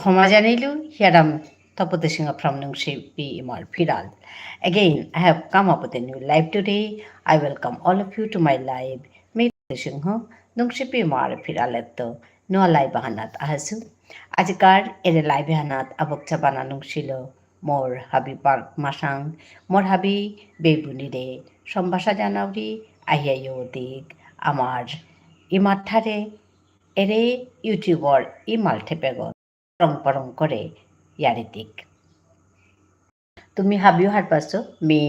Homajanilu Hiadam Taputishinga from Nungshipi Imal Firal. Again, I have come up with a new live today. I welcome all of you to my live. May Singho Nungshipi Mar Firaletto no live Bahanat Ahasu. Ajikar ere live Hanat Abokchabana Nungshilo More Habi Park Masang More Habi Bebunide Sombasa Janauri Ahiayo Dig Amar Imatare ere YouTuber Imal Tepego পরং করে ইয়ারিতিক তুমি হাবিও হার পাছো me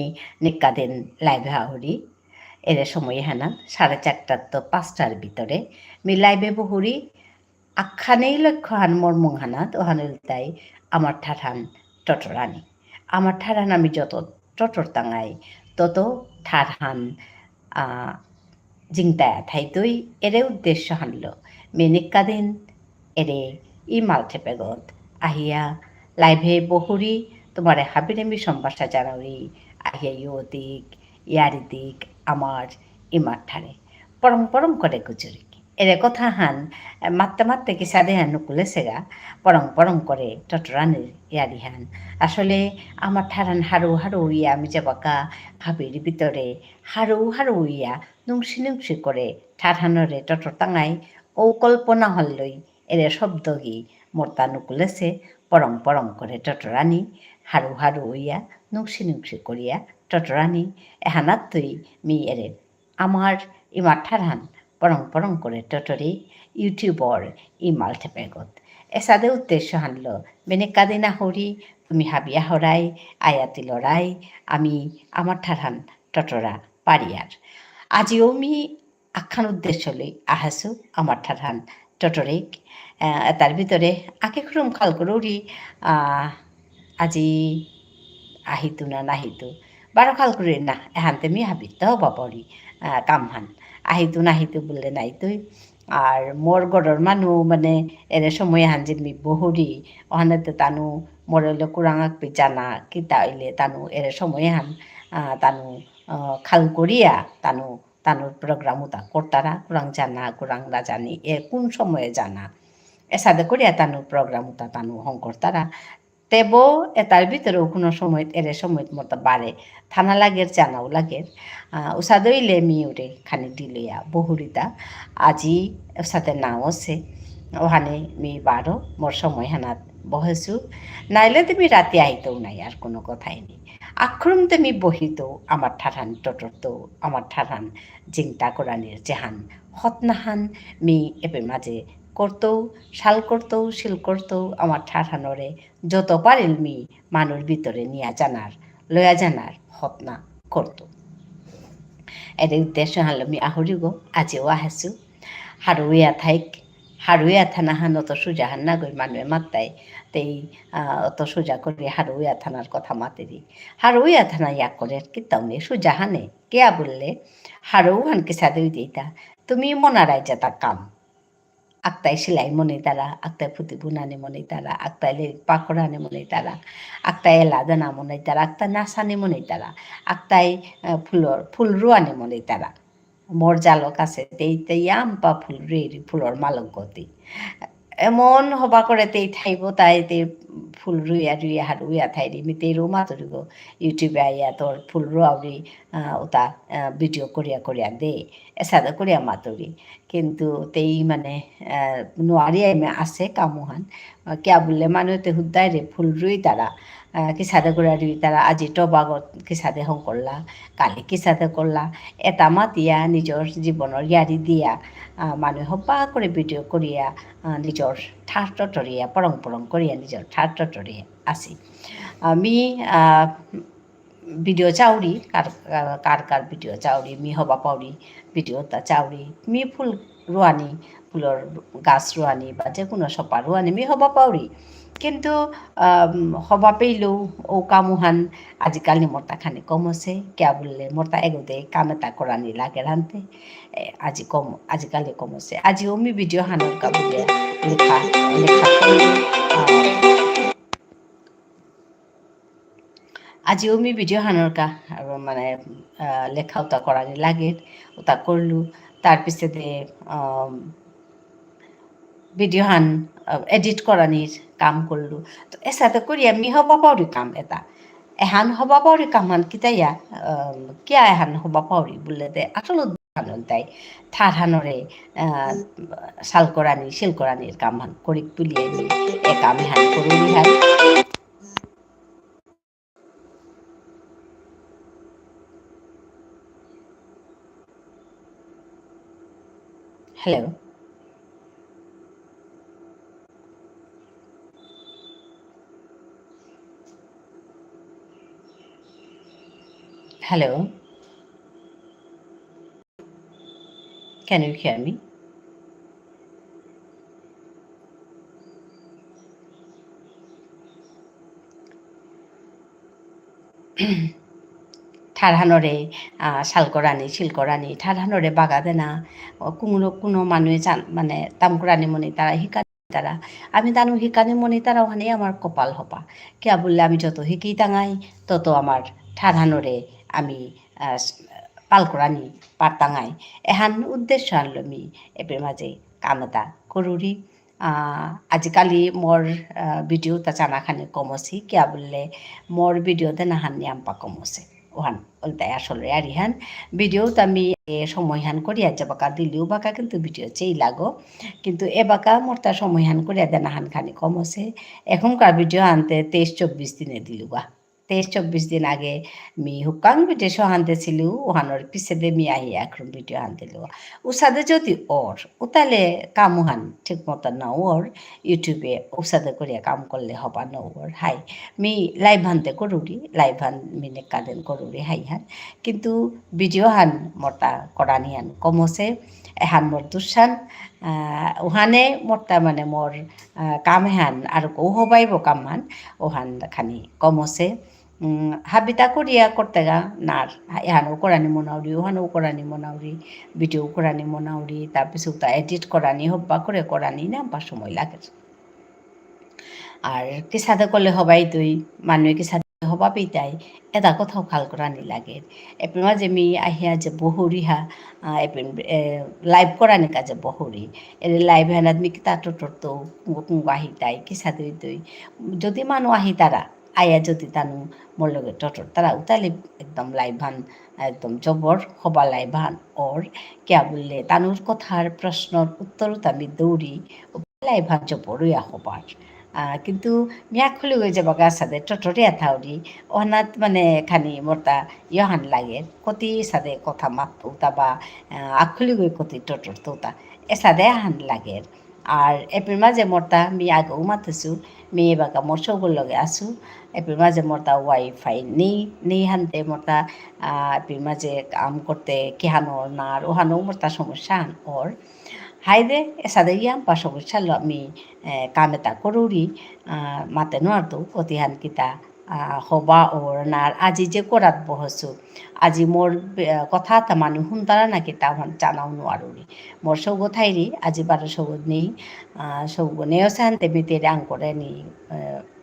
নিকাদিন লাইভে হাহুরি এর সময় হানান 4:30 তো 5টার ভিতরে me লাইভে বহুরি আখানেই লক্ষ্য হান মোর মুং হানাত ওহানুল তাই আমার ঠাঠান টটরানি আমার ঠাঠান আমি যত টটর তাঙাই তত ঠাঠান জিংতায়া থাইতই এরে উদ্দেশ্য হানলো মি নিকাদিন এরে ই মালথেপেগত আহিয়া লাইভে বহুরি তোমারে হাবিরেমি সম্বাসা জানাউরি আহিয়া ইয়দিক ইয়ারিদিক আমার ইমার ঠারে পরম পরম করে গুজরি এরে কথা হান মাত্তে মাত্তে কি সাদে হান নুকুলে সেগা পরম পরম করে টটরানির ইয়ারি হান আসলে আমার ঠারান হারু হারু ইয়া আমি যাবাকা হাবির ভিতরে হারু হারু ইয়া নুংসি নুংসি করে ঠাঠানরে টটর টাঙাই ও কল্পনা হল্লই এরে শব্দ কি মোর্তা নুকুলেছে পরম পরম করে টটরানি হারু হারু ইয়া নুংসি নুংসি করিয়া টটরানি এহানাত তুই মি এরে আমার ইমার ঠারহান পরং পরং করে টটরি ইউটিউবর ই মালথেপেগত এসাদে উদ্দেশ্য হানল বেনে কাদিনা হরি তুমি হাবিয়া হরাই আয়াতি লড়াই আমি আমার ঠারহান টটরা পারিয়ার আজিও মি আখ্যান উদ্দেশ্য লই আহাসু আমার ঠারহান টটরিক তার ভিতরে আকে খুরুম খাল করুরি আজি আহিতু না নাহিতু বারো খাল করি না এহানতে মি হাবিত বাপরি কামহান আহিতু নাহিতু বললে নাই তুই আর মোর গড়র মানু মানে এরে সময় হান যে মি বহুরি ওহানেতে তানু মরলে কুরাঙাক পি জানা কিতা হইলে তানু এরে সময় হান তানু খাল করিয়া তানুর প্রোগ্রাম উতা করতারা কুরাং জানা কুরাং না জানি এ কোন সময়ে জানা এসাদে করিয়া তানুর প্রোগ্রাম উতা তানু হংকর্তারা তেব এটার ভিতরেও কোনো সময় এরে সময় মতো বাড়ে থানা লাগের জানাও লাগের উসাদইলে মিউরে খানি দিলইয়া বহুরিতা আজি সাথে নাও আছে ওখানে মি বারো মোর সময় হানাত বহেছু নাইলে তুমি রাতে আইতেও নাই আর কোনো কথাই নেই আক্রম তুমি বহিত আমার ঠাঠান টটরতো আমার ঠাঠান জিংতা কোরআনের জেহান হতনাহান মি এবে মাঝে করতেও শাল করতেও শিল করতেও আমার ঠাঠানরে যত পারিল মি মানুষ ভিতরে নিয়া জানার লয়া জানার হতনা করতো এর উদ্দেশ্য হানলো মি আহরি গো আজিও আহেছু হারুইয়া থাইক হারুইয়া থানা হান অত সোজা হান না গই মানুষে মাত্তাই তেই অত সোজা করে হারুইয়া থানার কথা মাতেরি হারুইয়া থানা ইয়া করে কিতাও নেই সোজা হানে কেয়া বললে হারু হানকে সাদে দিতা তুমি মনারাই যেতা কাম আক্তাই সেলাই মনে তারা আক্তাই ফুটি বুনানি মনে তারা আক্তাই পাকড়ানি মনে তারা আক্তাই এলাদানা মনে তারা আক্তাই নাচানি মনে তারা আক্তাই ফুল রুয়ানি মনে তারা মোর জালক আছে তেই আম পা ফুল রে ফুলর মালক গতি এমন হবা করে তেই থাইব তাই তে ফুল রুইয়া রুইয়া হার উইয়া থাইরি মি তেই রুমা তরিব ইউটিউবে আইয়া তোর ফুল রুয়াউরি ওটা ভিডিও করিয়া করিয়া দে এসাদা করিয়া মাতরি কিন্তু তেই মানে নোয়ারি আছে কামুহান কিয়া বললে মানুষতে হুদ্দাই রে ফুল রুই তারা কিসাদে করিয়া রুই তারা আজি টবাগত কিসাদে হং করলা কালি কিসাদে করলা এটা মাতিয়া নিজর জীবনের ইয়ারি দিয়া মানুষ হবা করে ভিডিও করিয়া নিজর ঠার টটরিয়া পরং পরং করিয়া নিজর ঠার টটরিয়া আসি আমি ভিডিও চাউরি কার ভিডিও চাউরি মি হবা পাউরি ভিডিও তা চাউরি মি ফুল রুয়ানি ফুলর গাছ রুয়ানি বা যে কোনো সপা রুয়ানি মি হবা পাউরি কিন্তু হবা পেইলেও ও কামুহান আজিকালি মোরতা খানি কম আছে কিয়া বললে মোরতা এগোতে কামেতা করানি লাগে রানতে আজিকালি কম আছে আজিও মি ভিডিও হানোর কাবুলে লেখা আজিও মি ভিডিও হানোরকা মানে লেখা ওটা করানি লাগে ওটা করলু তার পিছনে ভিডিও হান এডিট করানির কাম করলো তো এসাতে করি আমি হবা পাউরি কাম এটা এহান হবা পাউরি কামান কিতাইয়া কিয়া এহান হবা পাউরি বললে দে আসলে তাই থারহানরে শালকরানি শিলকরানির কামান করি তুলিয়ে এ কাম এহান করুন হান hello hello can you hear me ঠারহানরে শালকরানি শিলকরানি ঠারহানরে বাগাদে না কোনো মানুহে মানে তামকরানি মনে তারা শিকানি তারা আমি জানো শিকানি মনে তারা ওখানে আমার কপাল হপা কিয়া বললে আমি যত শিকি টাঙাই তত আমার ঠারহানরে আমি পালকরানি পারতাঙাই এহান উদ্দেশ্য আনলো মি এপের মাঝে কাম এটা করুরি আজিকালি মোর ভিডিও তা চানাখানি কমছি কিয়া বললে মোর ভিডিওতে নাহানি আমপা কমছে ওহান ওলতাই আসলে আর ইহান ভিডিও তো আমি সময়হান করিয়া যাবাকা দিলিও বাকা কিন্তু ভিডিও চেই লাগো কিন্তু এ বাকা মোর তা সময়হান করিয়া দেনাহান খানি কমছে এখনকার ভিডিও আনতে 23-24 দিনে দিলুগা 23-24 দিন আগে মি হুকাং ভিডিও সহানতে ছিল ওহানোর পিছে দে মি আহি এখন ভিডিও আনতে লো উসাদে যদি ওর উতালে কামুহান ঠিক মতো না ওর ইউটিউবে উসাদে করিয়া কাম করলে হবা ন ওর হাই মি লাইভ হানতে করুরি লাইভ হান মিনে কাদেন করুরি হাই হান কিন্তু ভিডিও হান মতা করানি হান কমছে এহান মোর দুসান ওহানে মোরটা মানে মোর কাম হান আর কৌ হবাইব কাম হান ওহান খানি কমছে হাবিতা করিয়া করতে গা নার এহানো করানি মনাউরি ওহানো করানি মনাউরি ভিডিও করানি মনাউরি তাৰপিছত এডিট করানি হব্বা করে করানি না বা সময় লাগে আর কিসাদে করলে হবাই তুই মানুহে কিসাদে হবা পিতাই এটা কথাও খাল করানি লাগে এপিন মাঝে মি আহিয়া যে বহুরিহা এপিন লাইভ করানি কাজে বহুরি এর লাইভ হেনাত মি কিতা তো কুঙ্গু আহি তাই কিসাদে তুই যদি মানুষ আহি তারা আয়া যদি তানু মোর লগে টটর তারা উতালে একদম লাইভান একদম জবর হবা লাইভান ওর কিয়া বললে তানুর কথার প্রশ্নর উত্তরত আমি দৌড়ি লাইভান জবরইয়া হবার কিন্তু মিয়া খুলি হয়ে যাবা গাছ সাদে টটরিয়া থাউরি অনাত মানে খানি মোরতা ইহান লাগে কতি সাদে কথা মাত উতা বা আখুলি গই কতি টটর তোতা এ সাদে হান লাগে আর এপির মাঝে মোরতা মি আগেও মাতেছু মেয়ে বাকা মোর সৌগুর লগে আসু এপির মাঝে মোরতা ওয়াইফাই নেই হানতে মোরতা এপির মাঝে কাম করতে কিহানোর নার ওহানো মোরতা সমস্যা হান ওর হাইদে এসাদে ইয়াম pa সমস্যা লো আমি কাম এটা করুরি মাতে নোয়ারতো অতিহান কিতা হবা ওর নার আজি যে করাত বহসু আজি মোর কথা তা মানুষ শুনতারা নাকি তা জানাও নোয়ারুরি মোর সৌগ থাইরি আজি বারো সৌগ নেই সৌগ নেও সানতে মিতে আং করে নি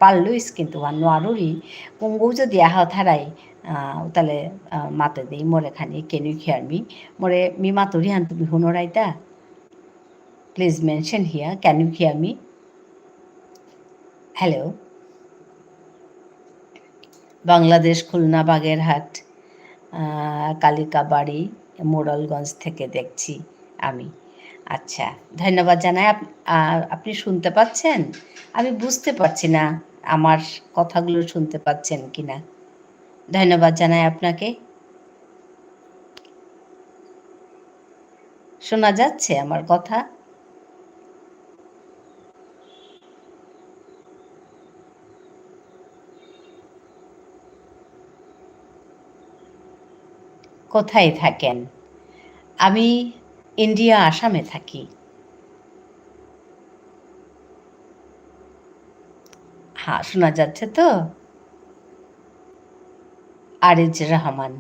পারলুইস কিন্তু নোয়ারুরি কুঙ্গু যদি আহ থারাই তাহলে মাতে দেই মোরে খানি কেনু খিয়ারমি মোরে মি মাতুরি হান তুমি হুনরাইতা Please mention here. Can you hear me? Hello. Bangladesh Khulna Bagerhat Kalikabari Morrelganj থেকে দেখছি আমি আচ্ছা ধন্যবাদ জানাই আপনি শুনতে পাচ্ছেন আমি বুঝতে পারছি না আমার কথাগুলো শুনতে পাচ্ছেন কিনা ধন্যবাদ জানাই আপনাকে শোনা যাচ্ছে আমার কথা কোথায় থাকেন আমি ইন্ডিয়া আসামে থাকি হ্যাঁ শোনা যাচ্ছে তো আরিজ রহমান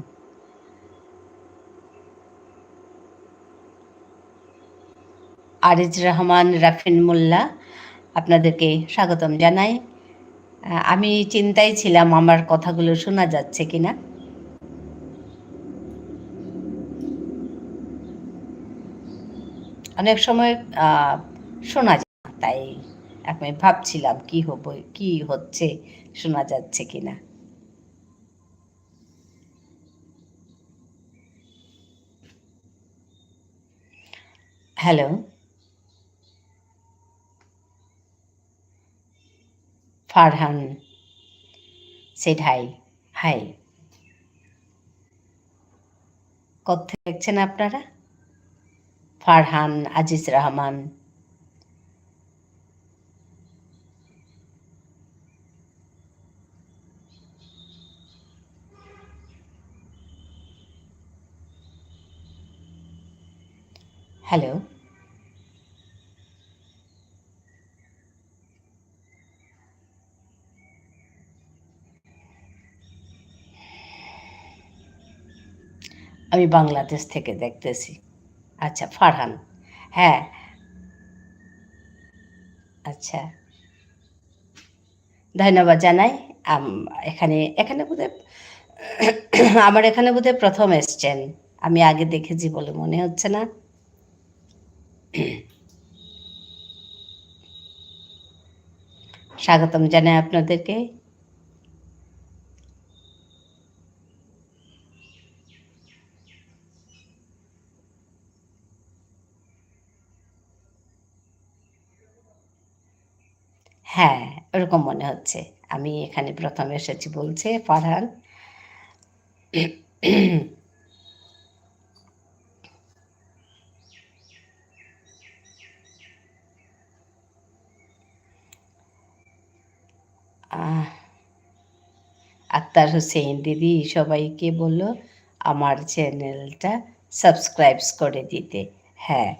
আরিজ রহমান রাফিন মোল্লা আপনাদেরকে স্বাগতম জানাই আমি চিন্তায় ছিলাম আমার কথাগুলো শোনা যাচ্ছে কিনা অনেক সময় শোনা যায় তাই আমি ভাবছিলাম কি হচ্ছে, শোনা যাচ্ছে কিনা। Hello, Farhan said hi. Hi, কোথায় দেখছেন আপনারা? ফারহান, আজিজ রহমান। হ্যালো, আমি বাংলাদেশ থেকে দেখতেছি। আচ্ছা, ফারহান। হ্যাঁ, আচ্ছা, ধন্যবাদ জানাই। এখানে এখানে বোধহয় আমার এখানে বোধহয় প্রথম এসছেন। আমি আগে দেখেছি বলে মনে হচ্ছে না। স্বাগতম জানাই আপনাদেরকে। হ্যাঁ, ওরকম মনে হচ্ছে। আমি এখানে প্রথম এসেছি বলছে ফারহান। আহ, আক্তার হোসেন দিদি সবাইকে বললো আমার চ্যানেলটা সাবস্ক্রাইব করে দিতে। হ্যাঁ,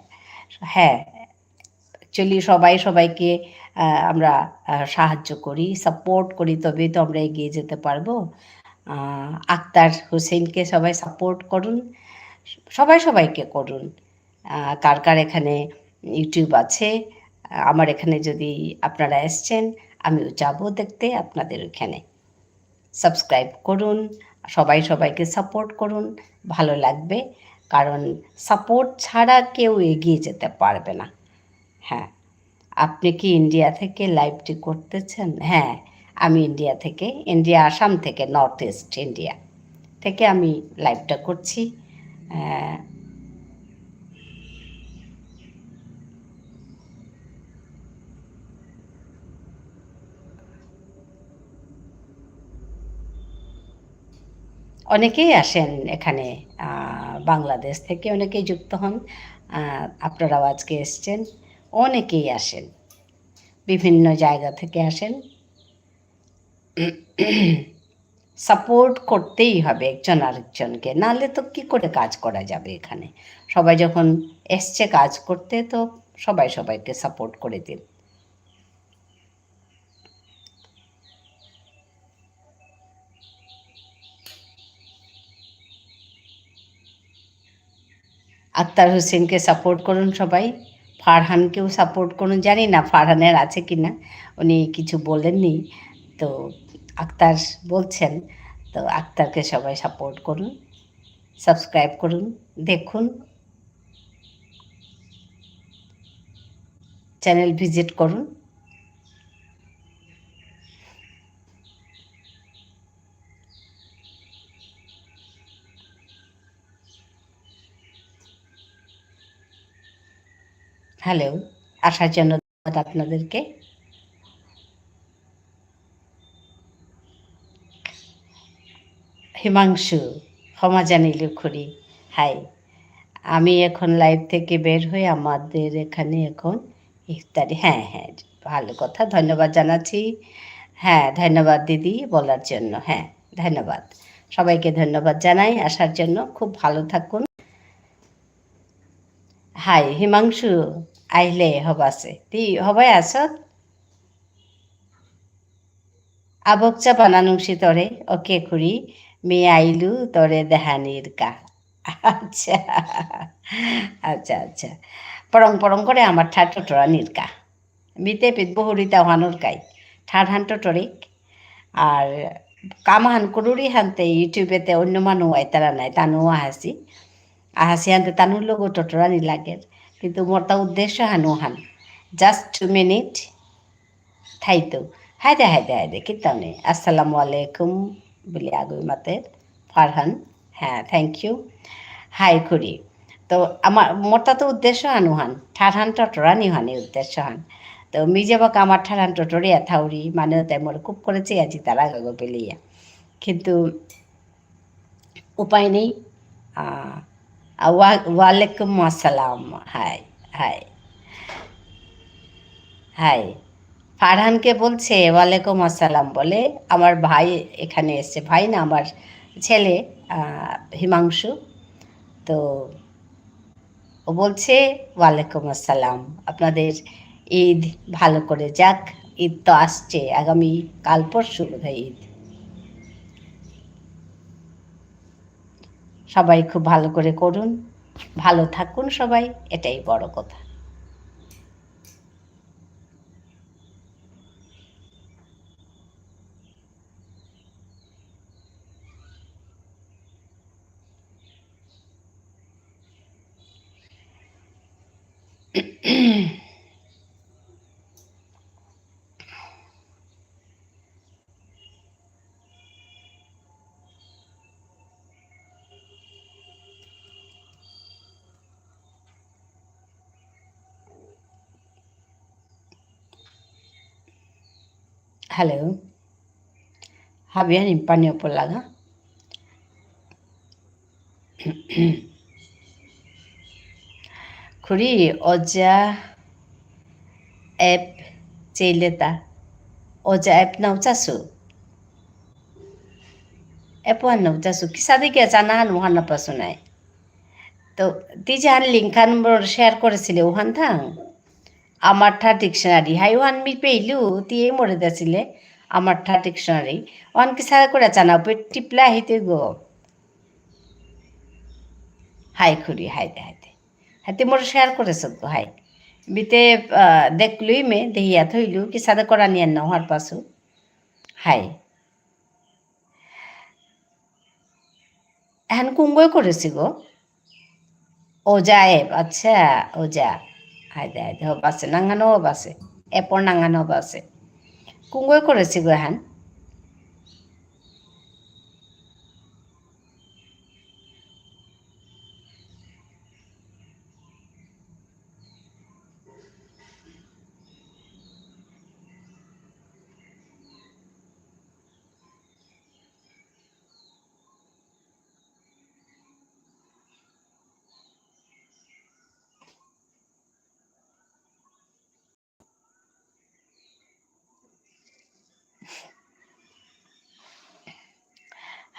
হ্যাঁ, অ্যাকচুয়ালি সবাই সবাইকে আমরা সাহায্য করি, সাপোর্ট করি, তবেই তো আমরা এগিয়ে যেতে পারবো। আক্তার হোসেনকে সবাই সাপোর্ট করুন, সবাই সবাইকে করুন। কার কার এখানে ইউটিউব আছে, আমার এখানে যদি আপনারা এসছেন, আমিও যাবো দেখতে আপনাদের ওখানে। সাবস্ক্রাইব করুন, সবাই সবাইকে সাপোর্ট করুন, ভালো লাগবে। কারণ সাপোর্ট ছাড়া কেউ এগিয়ে যেতে পারবে না। হ্যাঁ, আপনি কি ইন্ডিয়া থেকে লাইভটি করতেছেন? হ্যাঁ, আমি ইন্ডিয়া আসাম থেকে, নর্থ ইস্ট ইন্ডিয়া থেকে আমি লাইভটা করছি। অনেকেই আসেন এখানে, বাংলাদেশ থেকে অনেকেই যুক্ত হন। আপনারাও আজকে এসছেন, অনেকেই আসেন, বিভিন্ন জায়গা থেকে আসেন। সাপোর্ট করতেই হবে একজন আরেকজনকে, নাহলে তো কী করে কাজ করা যাবে এখানে। সবাই যখন এসছে কাজ করতে, তো সবাই সবাইকে সাপোর্ট করে দিন। আক্তার হোসেনকে সাপোর্ট করুন সবাই, ফারহানকেও সাপোর্ট করুন। জানি না ফারহানের আছে কি না, উনি কিছু বলেননি তো। আক্তার বলছেন, তো আক্তারকে সবাই সাপোর্ট করুন, সাবস্ক্রাইব করুন, দেখুন, চ্যানেল ভিজিট করুন। হ্যালো, আসার জন্য ধন্যবাদ আপনাদেরকে। হিমাংশু, ক্ষমা জানি লুখুরি, হাই। আমি এখন লাইভ থেকে বের হয়ে আমাদের এখানে এখন ইফতারি। হ্যাঁ হ্যাঁ, ভালো কথা, ধন্যবাদ জানাচ্ছি। হ্যাঁ, ধন্যবাদ দিদি বলার জন্য। হ্যাঁ, ধন্যবাদ, সবাইকে ধন্যবাদ জানাই আসার জন্য। খুব ভালো থাকুন। হাই হিমাংশু, আইলে হবাছে তুই হবাই আসত আবকচা বানানুংসি তরে ওকে খুরি মেয়ে আইলু তরে দেহানির কা। আচ্ছা, আচ্ছা আচ্ছা, পরং পরং করে আমার ঠাট টরা নিরকা মিতে পেট বহুরিতা হানোর কাই ঠাট হান টরিক। আর কামাহান কুরুরি হানতে ইউটিউবেতে অন্য মানুষ আইতারা নাই, তানু আহাসি আহাসি হানতে তানুর লোক টটরানি লাগে, কিন্তু মোর তা উদ্দেশ্য হানু হান জাস্ট 2 মিনিট থাইতো হায়দে কিতানে আসসালামু আলাইকুম বলে আগুই মাতের ফারহান হ্যাঁ থ্যাংক ইউ হাই করি তো আমার মোটা তো উদ্দেশ্য আনুহান ঠারহান টটরানি হানি উদ্দেশ্য হান তো মিজেবাক আমার ঠারহান টটরিয়া থাউরি মানে তাই মোর খুব করেছে আজি তারা গাগো পেলিয়া কিন্তু উপায় নেই ওয়ালাইকুম আসসালাম হাই হাই হাই ফারহানকে বলছে ওয়ালাইকুম আসসালাম বলে আমার ভাই এখানে এসছে ভাই না আমার ছেলে হিমাংশু তো ও বলছে ওয়ালাইকুম আসসালাম আপনাদের ঈদ ভালো করে যাক ঈদ তো আসছে আগামী কাল পরশু বোধহয় ঈদ সবাই খুব ভালো করে করুন ভালো থাকুন সবাই এটাই বড় কথা হ্যালো হাবিয়ান ইম্পানি ওপর লাগা খুরি অজা অ্যাপ চেইলেতা অজা অ্যাপ নাও চাসু অ্যাপ ওয়ান নাও চাসু কিসাদি কে জানা হান ওহান না পাসু নাই তো তুই যে হান লিঙ্ক খান শেয়ার করেছিলে ওহান থাং আমার ঠা ডিকশনারি হাই ওয়ান মি পেইলু তুই এই মরে দেছিলে আমার ঠা ডিকশনারি ওয়ান কি সারা করে জানা পে টিপলা হিতে গো হাই খুরি হাইতে হাইতে হাইতে মোর শেয়ার করেছ তো হাই বিতে দেখলুই মে দেহিয়া থইলু কি সাদা করা নিয়ে না হওয়ার পাশু হাই এখন কুঙ্গই করেছি গো ওজা এপ আচ্ছা ওজা হাইদে হাইদে হব আছে নাঙ্গানো হব আছে এপর নাঙ্গানো হব আছে কুঙ্গই করেছি গো এখন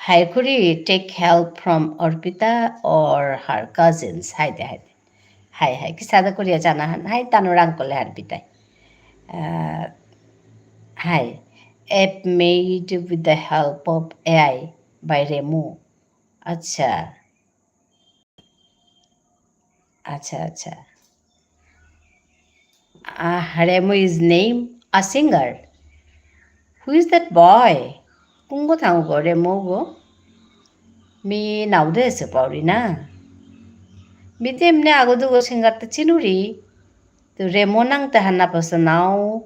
Haikuri take help from Orpita or her cousins. Haide haide. Hai hai. Kisada Korea janahan. Hai tanurang ko lehar bitai. Hi. App made with the help of AI by Remu. Acha. Acha acha. Remu is name a singer. Who is that boy? Kungo thang go Remu go. Mi naude se pauri na. Mi temne agodu go singer ta chinuri. The Remonang Tahanapasa now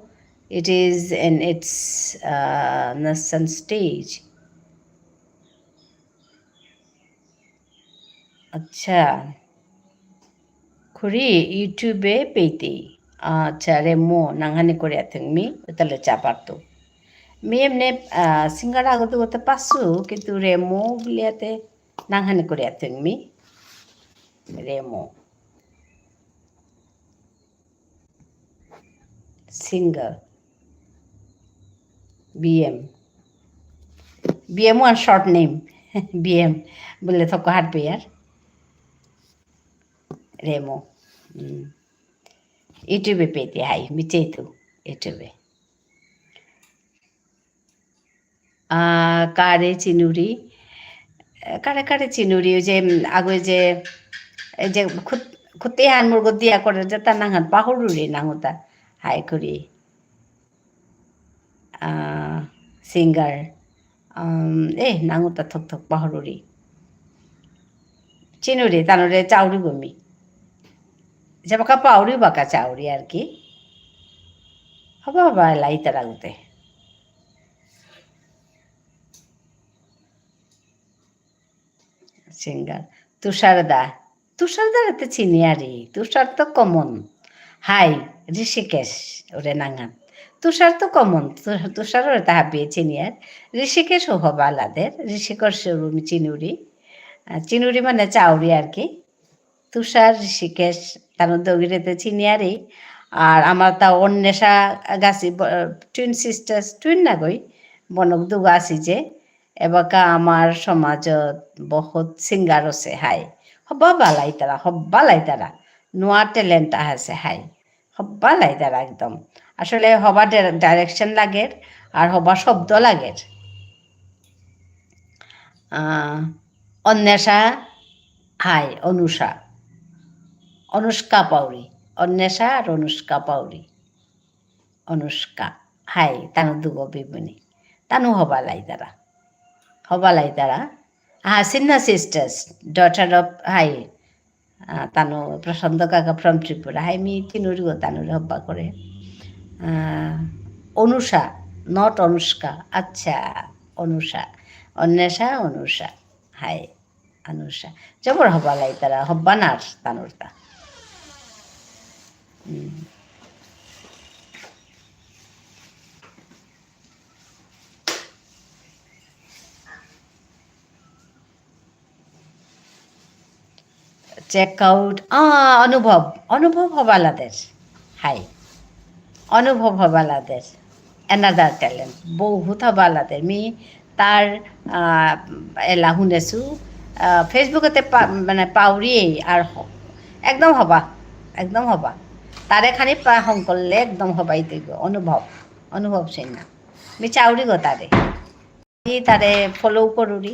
it is in its nascent stage. আচ্ছা খুরি ইউটিউবে পেইতে আচ্ছা Reno নাংহানি করে তুমি তাহলে চা পারতো me এমনি সিঙ্গারা আগত করতে পারছো কিন্তু রেমো বলিয়াতে নাংহানি করে তুমি Reno singer BM BM one short name BM বললে তো হাঁটবে আর রেমো ইউটিউবে পেতে হাই মিচেই তো ইউটিউবে কারে চিনুরি কারে কারে চিনুরি ওই যে আগে যে এই যে খুতে হান মুরগ দিয়া করে যে তার নাঙাত পাহরুরি নাঙতা হাই করি সিঙ্গার এ নাঙতা থক থক পাহরুরি চিনুরি তানুরে চাউরি গমি যে বাকা পাউরি বাকা চাউরি আর কি হবা লাইতে রাখতে সিঙ্গার তুষারদার এতে চিনি আরে তুষার তো কমন হাই ঋষিকেশ ওরে নাঙ্গান তুষার তো কমন তুষার ওরে তাহা বিয়ে চিনি আর ঋষিকেশ ও হবা আলাদের ঋষিকর চিনুরি চিনুরি মানে চাউরি আর কি তুষার ঋষিকেশ তার দগিরেতে চিনি আরে আর আমার তা অন্বেষা গাছি টুইন সিস্টার্স টুইন না গই বনক দুগা আছি যে এবাকা আমার সমাজত বহুত সিঙ্গার আছে হাই হব্বা লাই তারা নোয়া ট্যালেন্ট আছে হাই হব্বা লাই তারা একদম আসলে হবা ডাইরেকশন লাগের আর হবা শব্দ লাগের অন্বেষা হাই অনুষ্কা পাউরি অন্বেষা আর অনুষ্কা হাই তানু দুগো বিবুনি তানু হবালাই তারা সিন্না সিস্টার্স ডটার অফ হাই তানু প্রশান্ত কাকা ফ্রম ত্রিপুরা হাই মি তিনুরিও তানুর হব্বা করে অনুষা নট অনুষ্কা আচ্ছা অনুষা হাই অনুষা জবর হবালাই তারা হব্বা নার তানুরতা চেক আউট অনুভব হবালাদের হাই অনুভব হবালাদের এনাদার ট্যালেন্ট বহুত হবালাদের মি তার এলা শুনেছো ফেসবুকতে মানে পাউরিয়েই আর একদম হবা তারে খানি হং করলে একদম হবাই তৈব অনুভব সেই না মি চাউরি গো তারে ফলো করুরি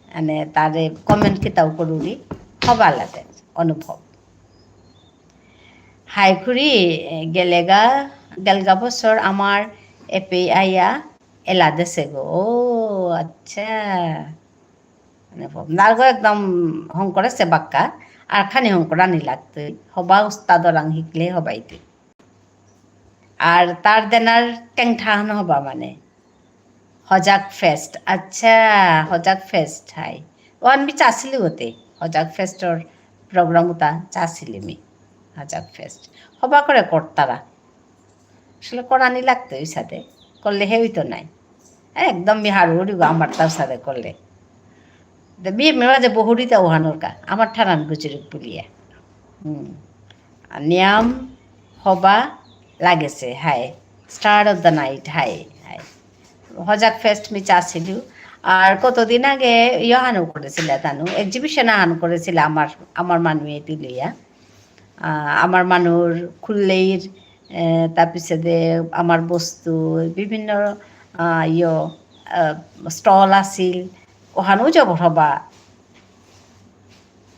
মানে তারে কমেন্ট কেটাও করুরি হবালাদের অনুভব হাইখুরি গেলগা বছর আমার এপে আইয়া এলা দেশে গো ও আচ্ছা নারগো একদম হংকরেছে বাক্কা আর খানি হংকর আনি লাগতো হবা উস্তাদর আং শিকলে হবাইতে আর তার দেনার টেংঠান হবা মানে হজাক ফেস্ট আচ্ছা হজাক ফেস্ট হাই ও আমি চাছিলি হতে হজাক ফেস্টর প্রোগ্রাম ওটা চাছিলি মি হজাক ফেস্ট হবা করে করতারা আসলে করানি লাগতো ওই সাথে করলে হে হইতো নাই একদম মি হাড়ু আমার তার সাথে করলে বিয়ে মেয়ে যে বহুরিতে ওহানোর কা আমার ঠারান গুজরিক বলিয়া নিয়াম হবা লাগেছে হাই স্টার অফ দ্য নাইট হাই হজাক ফেস্ট মি চাছিলু আর কতদিন আগে হানু করেছিল তানু এক্সিবিশন হানু করেছিল আমার মানুষ এটি লইয়া আমার মানুষ খুললেইর তাৰপিছতে আমার বস্তু বিভিন্ন স্টল আছিল ওখানেও যাব হবা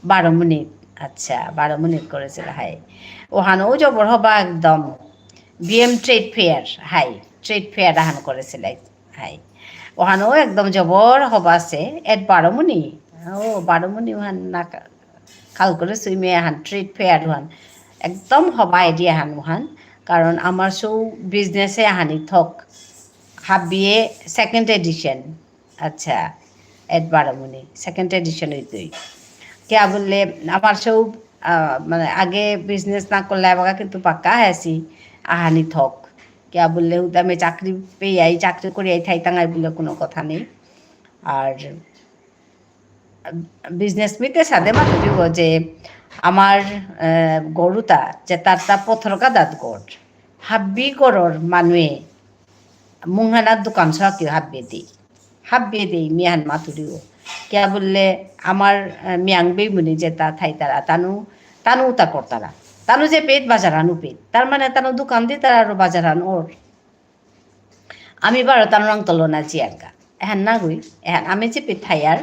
12 মিনিট আচ্ছা 12 মিনিট করেছিল হাই ওখানেও যাব হবা একদম বিএম ট্রেড ফেয়ার আহান করেছিল হাই ওখানেও একদম জবর হবা আছে 12 মিনিট 12 মিনিট ওখান না খাল করে সুইমে আহান ট্রেড ফেয়ার ওখান একদম হবা এডিয়া হান ওখান কারণ আমার সৌ বিজনেসে আহানি থক হাবিয়ে সেকেন্ড এডিশন আচ্ছা 12 মিনিট সেকেন্ড এডিশন হইতই क्या বললে আমার সৌ মানে আগে বিজনেস না করলে আমাকে কিন্তু পাক্কা হয়েছি আহানি থক क्या বললে আমি চাকরি পেয়ে চাকরি করে থাই তাঙাই বলে কোনো কথা নেই আর বিজনেস মিতে সাথে মাত্র দিব যে আমার গরুটা যে তারটা পথরকা দাঁত গড় হাব্বি গড়র মানুহে মুংহানার দোকান সকি হাব্বিয়ে দিই মিয়ান মাতুরিও কিয়া বললে আমার মিয়াংবেই মুনি যে তা থাই তারা তানু তা করতারা তানু যে পেট বাজার আনু পেট তার মানে তানু দোকান দিয়ে তারা আরো বাজার আন ওর আমি বারো তানু রং তলো না জিয়ারকা এহান না গই এহান আমি যে পেট থাইয়ার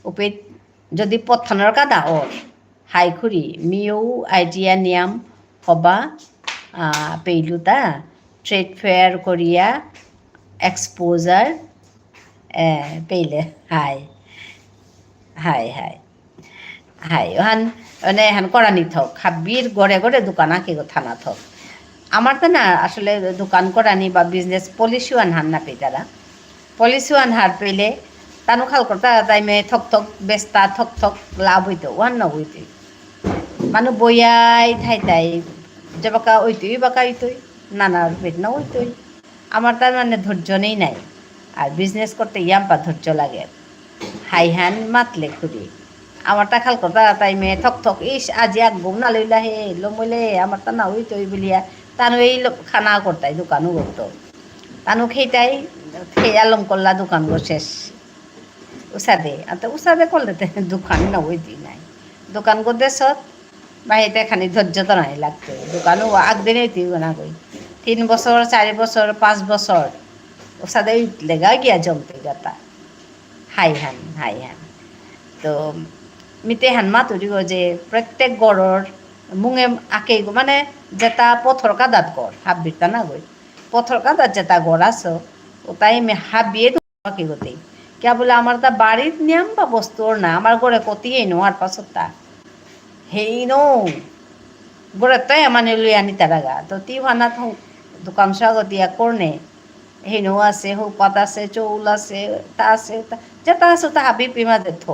ও পেট যদি পথানোর কাদা ওর হাই খুরি মিও আইডিয়া নিয়াম হবা পেইলুতা ট্রেড ফেয়ার করিয়া এক্সপোজার পেইলে হাই ওহান মানে এহান করানি থক হাব্বির গড়ে গড়ে দোকান আঁকে থানা থক আমার তো না আসলে দোকান করানি বা বিজনেস পলিসিও আনহার না পেয়ে তারা পলিসিও আনহার পেলে তানু খাল করতা টাইমে থক থক বেস্তা থক থক লাভ হইতো ওয়ান না হইতো মানুষ বইয়াই থাই তাই যে বাঁকা ওইতই বাঁকা ওইতই নানার পেট না ওইতই আমার তার মানে ধৈর্য নেই নাই আর বিজনেস করতে ইয়াম্পা ধৈর্য লাগে হাই হ্যান মাতলে খুঁড়ি আমার তা খাল করতা টাইমে থক থক ইস আজি এক বউ না লইলা হে লমইলে আমার তা না ওইতই বলিয়া তানু এই খানা করতাই দোকানও করতো তানু খেইতাই খেয়ে আলম করলা দোকান শেষ উষাদে উষাদে করলে দোকান না ওই দিন নাই দোকান করতে সৎ বাহিতে খানি ধৈর্য তো নাই লাগতো দোকানও আগদিনে তুই না কই 3 বছর 4 বছর 5 বছর উষাদে লেগা গিয়া জমতে গাতা হাই হান তো মিতে হান মা তুরি যে প্রত্যেক গড়র মুঙে আঁকে মানে যেটা পথর কাদাত গড় হাবিরতা না গই পথর কাদাত যেটা গড় আছো ওটাই আমি হাবিয়ে আঁকে গতেই কে বলে আমার তা বাড়ির নিয়ম বা বস্তুর না আমার ঘরে কতিয়েই নো আর পাছত তা হেই নো ঘরে তাই মানে লই আনি তারা গা তো তি ভানা থ দোকান সাগতিয়া করনে হেনো আছে হুপাত আছে চৌল আছে তা আছে যেটা আছে তা হাবি পিমা দে থ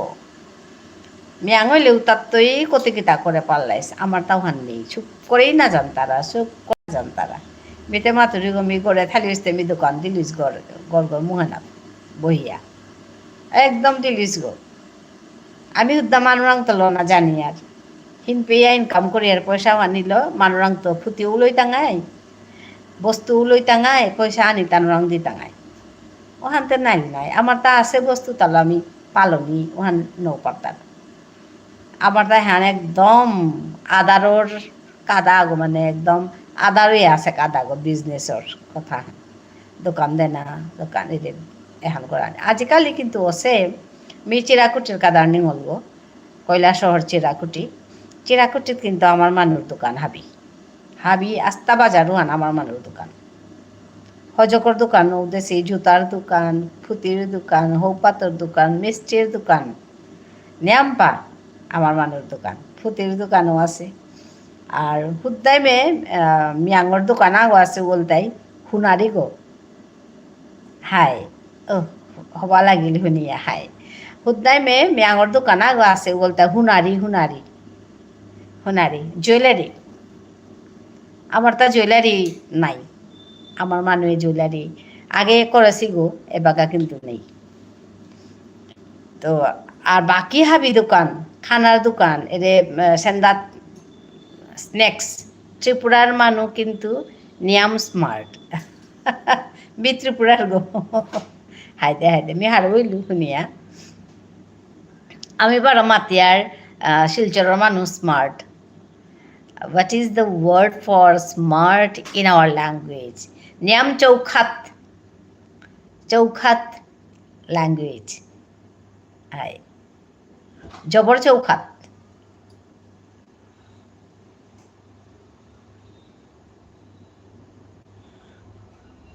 মিয়াঙলেও তার তোই কত কিতা করে পাল্লাইস আমার তাও হান নেই চুপ করেই না যান তারা চুপ করে যান তারা মেতে মাতুরি গমি করে থালি হইতে আমি দোকান দিলিস গড় গড় গড় মুহানা বহিয়া একদম দিলিস গো আমি উদ্দা মানুরাং তো না জানি আর হিন পেয়া ইনকাম করি আর পয়সা আনিল মানুরাং তো ফুটিও লই টাঙাই বস্তুও লই টাঙাই পয়সা আনি তানুরাং দি টাঙাই ওখানতে নাই আমার তা আছে বস্তু তাহলে আমি পালনি ওখান নৌ পারতাম আমার তাই হ্যাঁ একদম আদারর কাদা গো মানে একদম আদারই আছে কাদা গো বিজনেসর কথা দোকান দে না দোকান এদের এখন করা আজিকালি কিন্তু আছে মি চিরাকুটির কাদার নিমল গো কয়লা শহর চিরাকুটিত কিন্তু আমার মানুষ দোকান হাবি আস্তা বাজারও আন আমার মানুষ দোকান হজকর দোকান উদ্দেশ্যে জুতার দোকান ফুতির দোকান হৌপাতর দোকান মিষ্টির দোকান নিয়াম্পা আমার মানুষ দোকান ফুতির দোকানও আছে আর হুদ্দাইমে মিয়াঙর দোকান আগো আছে বলতাই হুনারি গো হাই ও হবা লাগিল শুনিয়া হাই হুদ্দাইমে মিয়াঙর দোকান আগো আছে বলতাই হুনারি জুয়েলারি আমার তা জুয়েলারি নাই আমার মানুষ জুয়েলারি আগে করেছি গো এবাকা কিন্তু নেই তো আর বাকি হাবি দোকান খানার দোকান এরে সেন্দাত স্ন্যাক্স ত্রিপুরার মানুষ কিন্তু নিয়াম স্মার্ট বি ত্রিপুরার গো হাইদে আমি হারবইলু শুনিয়া আমি বারো মাতিয়ার শিলচরের মানুষ smart what is the word for smart in our language নিয়াম চৌখাত ল্যাঙ্গুয়েজ হাই জবর চৌখাত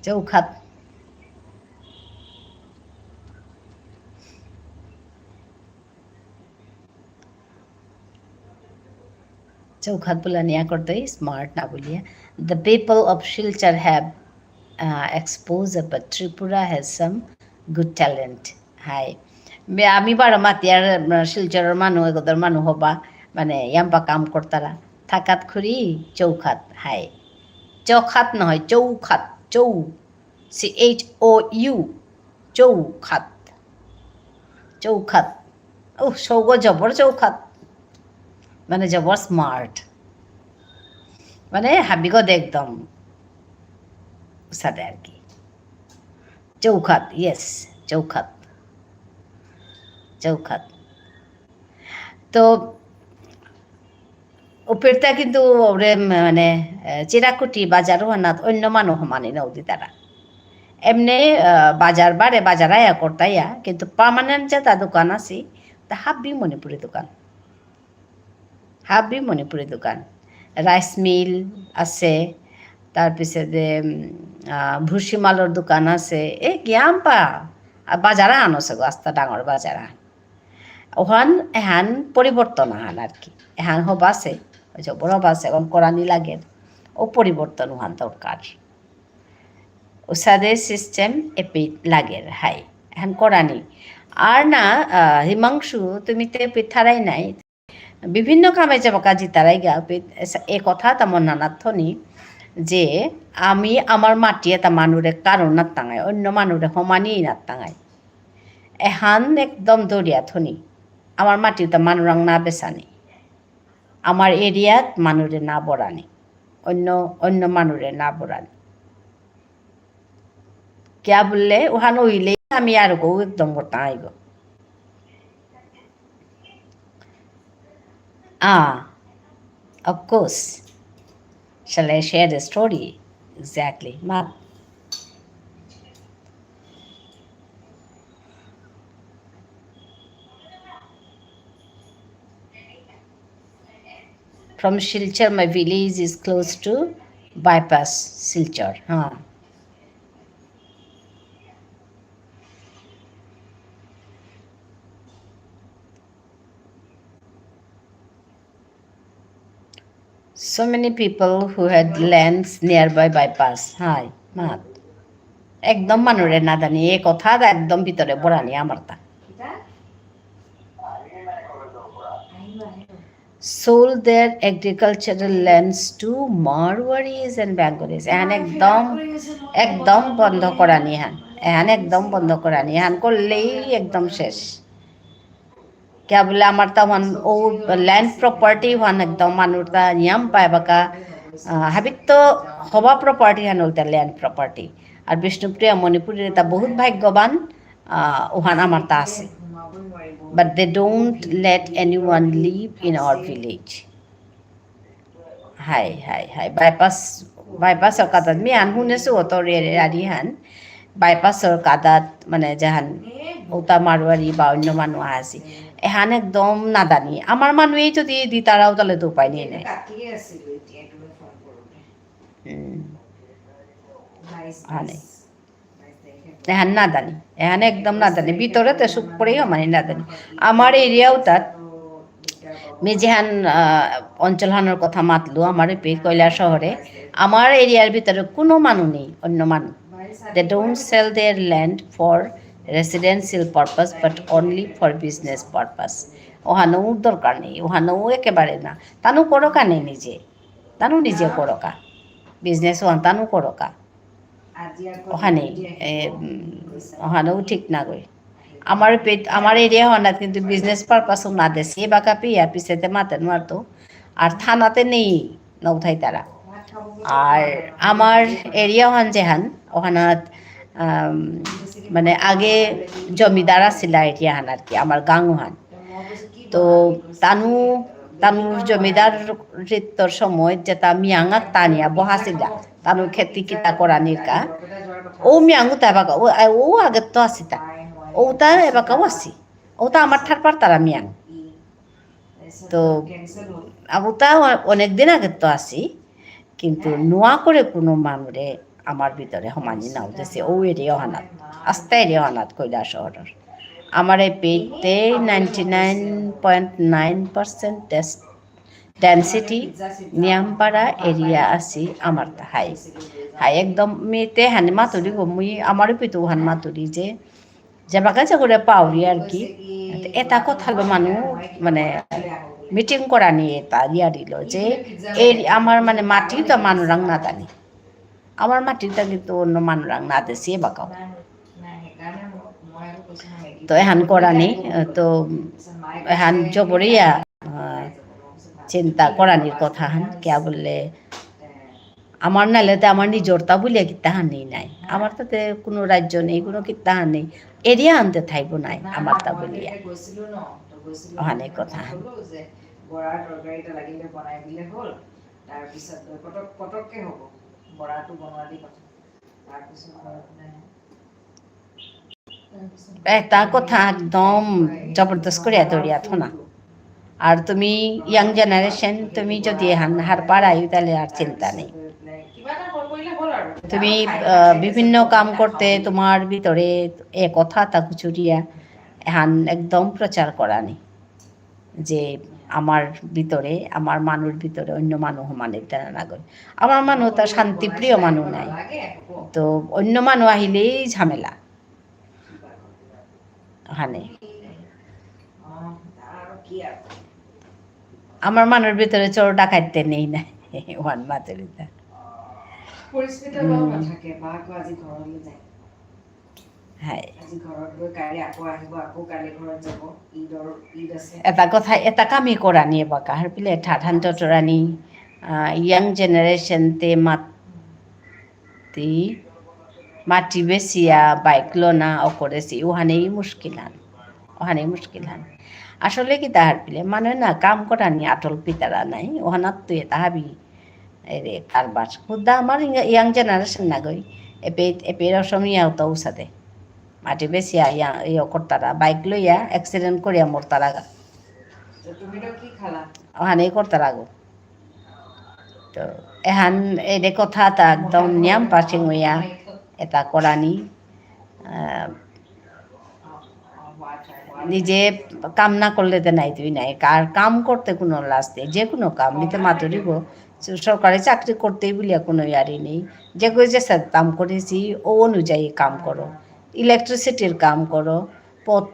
চৌখাত চৌখাত বলা নিয়া করতে স্মার্ট না বলিয়া the people of Silchar have exposure but Tripura has some good talent hi আমি বারো মাতিয়ার শিলচরের মানুষ এগোদের মানুষ হবা মানে ইয়াম্পা কাম করতারা থাকাত খুরি চৌখাত হাই চৌখাত নহয় চৌখাত CHOU চৌখাত ও সৌগ জবর চৌখাত মানে জবর স্মার্ট মানে হাবিগদ একদম সাথে আর কি চৌখাত ইয়েস চৌখাত তো উপেরটা কিন্তু ওরে মানে চিরাকুটি বাজারও আনাত অন্য মানুষ মানে নদী তারা এমনি বাজার বাজারাইয়া করতাইয়া কিন্তু পার্মানেন্ট যে তা দোকান আছে তা হাবি মণিপুরি দোকান রাইস মিল আছে তাৰপিছতে ভুসিমালৰ দোকান আছে এই কিয়াম্পা বাজারা আনছে গো আস্তা ডাঙর বাজারা ওখান এহান পরিবর্তন আহান আর কি এহান হবাছে বড় বাসে এখন করানি লাগে ও পরিবর্তন হওয়ার দরকার ওসাদের সিস্টেম এপি লাগের হাই এখন করানি আর না হিমাংশু তুমি তো পিঠারাই নাই বিভিন্ন কামে যাব কাজী তারাই গা এ কথা তেমন নানাথনি যে আমি আমার মাটি এটা মানুরে কারণ নাতাঙাই অন্য মানুরে সমানেই নাতাঙাই এহান একদম দরিয়া থনি আমার মাটিতে মানুরাং না বেচানি আমার এরিয়াত মানুরে না বড়ানি অন্য অন্য মানুরে না বড়ানি কিয়া বললে ওহান হইলে আমি আর গো একদম গোটা আইব of course shall I share the story exactly ma from Silchar my village is close to bypass Silchar so many people who had lands nearby bypass hi mat একদম মানুরে না জানি এই কথা একদম ভিতরে বড়ানি আমার তা sold their agricultural lands to Marwaris and Bengalis and একদম বন্ধ করানি হ্যান একদম বন্ধ করানি হ্যান করলেই একদম শেষ क्या बोले আমার তা ও ল্যান্ড প্রপার্টি ওয়ান একদম মানুষ তা নিয়ম পায় বাকা হাবিত তো হবা প্রপার্টি হ্যান ওটা ল্যান্ড প্রপার্টি আর বিষ্ণুপ্রিয়া মণিপুরের তা বহুত ভাগ্যবান ওহান আমার তা আছে but they don't let anyone live in our village hi bypass or kadat mi an hunesu otore ari han bypass or kadat মানে জাহান ওটা মারওয়ারি বা অন্য মানুষ আছে এহান একদম নাদানি আমার মানুষই যদি দি তারাও তাহলে তো উপায় নিয়ে নেয় এহান নাদানি এহান একদম নাদানি ভিতরে তো সুখ পড়েই মানে নাদানি আমার এরিয়াও তাত আমি যেহান অঞ্চলহানোর কথা মাতলো আমার কৈলাস শহরে আমার এরিয়ার ভিতরে কোনো মানুষ নেই অন্য মানুষ they don't sell their land for residential purpose but only for business purpose ওহানো দরকার নেই ওহানো একেবারে না তানু করোকা নেই তানু নিজে করোকা বিজনেস ওহান তানু করোকা ওখানে ওহানো ঠিক না গই আমার এরিয়া হওয়া না কিন্তু বিজনেস পারপাসও না দেশে বাকা পিয়া পিছেতে মাতেন মারতো আর থানাতে নেই নৌথাই তারা আর আমার এরিয়া হন যেহান ওখানাত মানে আগে জমিদার আছিল এরিয়া হান আর কি আমার গাঙুহান তো তানুর জমিদার ঋত্যর সময় যেটা মিয়াঙাত তানিয়া বহাছিলা তানু খেতি কিতা করানির কা ও মিয়াঙু তা এবাকা ও আগের তো আসিতা ওটা এবাকাও আসি ওটা আমার ঠারপার তারা মিয়াং তো ওটা অনেকদিন আগের তো আসি কিন্তু নোয়া করে কোনো মানুরে আমার ভিতরে সমানি নাও দেশে ও এরিয়া হানাত আস্তে এরিয়া হানাত কৈলাস শহরের আমার এই পেতে 99.9% ডেন্সিটি নিয়ামপাড়া এরিয়া আছি আমার তা হাই একদম মেতে হানি মাতুরি গো মুই আমারও পেতো হান মাতুরি যে যাবাকা করে পাউরি আর কি এটা কথা মানুষ মানে মিটিং করা নিয়ে তা দিয়া দিল যে এই আমার মানে মাটি তো মানুরাং না জানি আমার মাটিটা কিন্তু অন্য মানুরাং না দেশে বাকাও তো এহান করা নেই তো এহান জবরিয়া চিন্তা করানির কথা হান কিয়া বললে আমার নাইলেতে আমার নিজরতা বলিয়া কিতাহান নেই নাই আমার তাতে কোনো রাজ্য নেই কোনো কিতাহান নেই এরিয়া আনতে থাইব নাই আমার তা বলিয়া অনেক কথা বড়াৰ তৰকাৰীটা লাগিলে বনাই দিলে হ'ল তাৰপিছত পটককৈ হ'ব বড়াটো বনোৱা দি কথা তাৰপিছত এটা কথা একদম জবরদস্ত করে দৌড়িয়া থোনা আর তুমি ইয়াং জেনারেশন তুমি যদি হার পাড়াই তাহলে আর চিন্তা নেই তুমি বিভিন্ন কাম করতে তোমার ভিতরে এ কথা তা কুচুরিয়া হান একদম প্রচার করা নেই যে আমার ভিতরে আমার মানুষ ভিতরে অন্য মানুষ মানে তেনা না করে আমার মানুষ তো শান্তিপ্রিয় মানুষ নাই তো অন্য মানুষ আহিলেই ঝামেলা ওখানে আমার মানুষ ভিতরে চোর ডাকাইতে নেই না ওয়ান মাতুরিতা এটা কথা এটা কামি কৰা নিয়ে বা কাহাৰ পিলে ঠাঠান টটৰানি ইয়াং জেনেৰেশ্যন তে মাটি বেচিয়া বাইক লনা অকরেছি ওখানেই মুশকিল হান আসলে কি তাহার পিলে মানে না কাম করা নি আটল পিতারা নাই ওখানাত তুই তাহাবি রে কারবার খুদা আমার ইয়াং জেনারেশন না গই এপে অসমীয়াও তো উসাদে মাটি বেচিয়া ইয়া করতারা বাইক লইয়া অ্যাক্সিডেন্ট করিয়া মরতারা ওখানেই করতারা গো তো এহান এনে কথা তা একদম নিয়ম পাশে হইয়া এটা করানি নিজে কাম না করলে তো নাই তুই নাই কার কাম করতে কোনো লাজ নেই যে কোনো কাম নিতে মাতুরিব সরকারি চাকরি করতেই বলিয়া কোনো ইয়ারি নেই যে কাম করেছি ও অনুযায়ী কাম করো ইলেকট্রিসিটির কাম করো পথ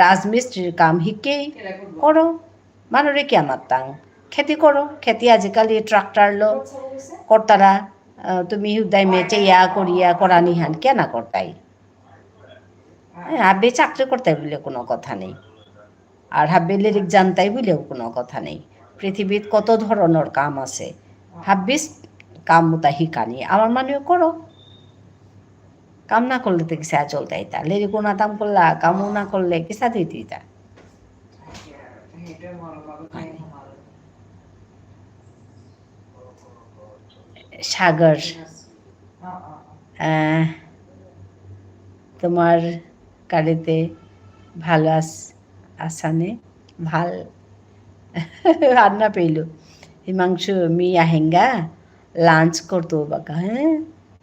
রাজমিস্ত্রির কাম শিকেই করো মানুরে কি আমার তাং খেতি করো খেতি আজিকালি ট্রাক্টর লো কর্তারা তুমি হুদাই মেচে ইয়া করিয়া করা নিহান কে না করতাই হাব্বে চাকরি করতাই বলে কোনো কথা নেই আর হাব্বে লিরিক জানতাই বলেও কোনো কথা নেই পৃথিবীত কত ধরনের কাম আছে হাব্বিস কাম মোতা শিকানি আমার মানেও করো কাম না করলে তো কিসা চলতাই তা লিরিকও না তাম করলা কামও না করলে কিসা দিতি তা সাগর তোমার গাড়িতে ভালো আসানে ভাল রান্না পেইলো হিমাংশু মি আহেঙ্গা লাঞ্চ করতো বাকা হ্যাঁ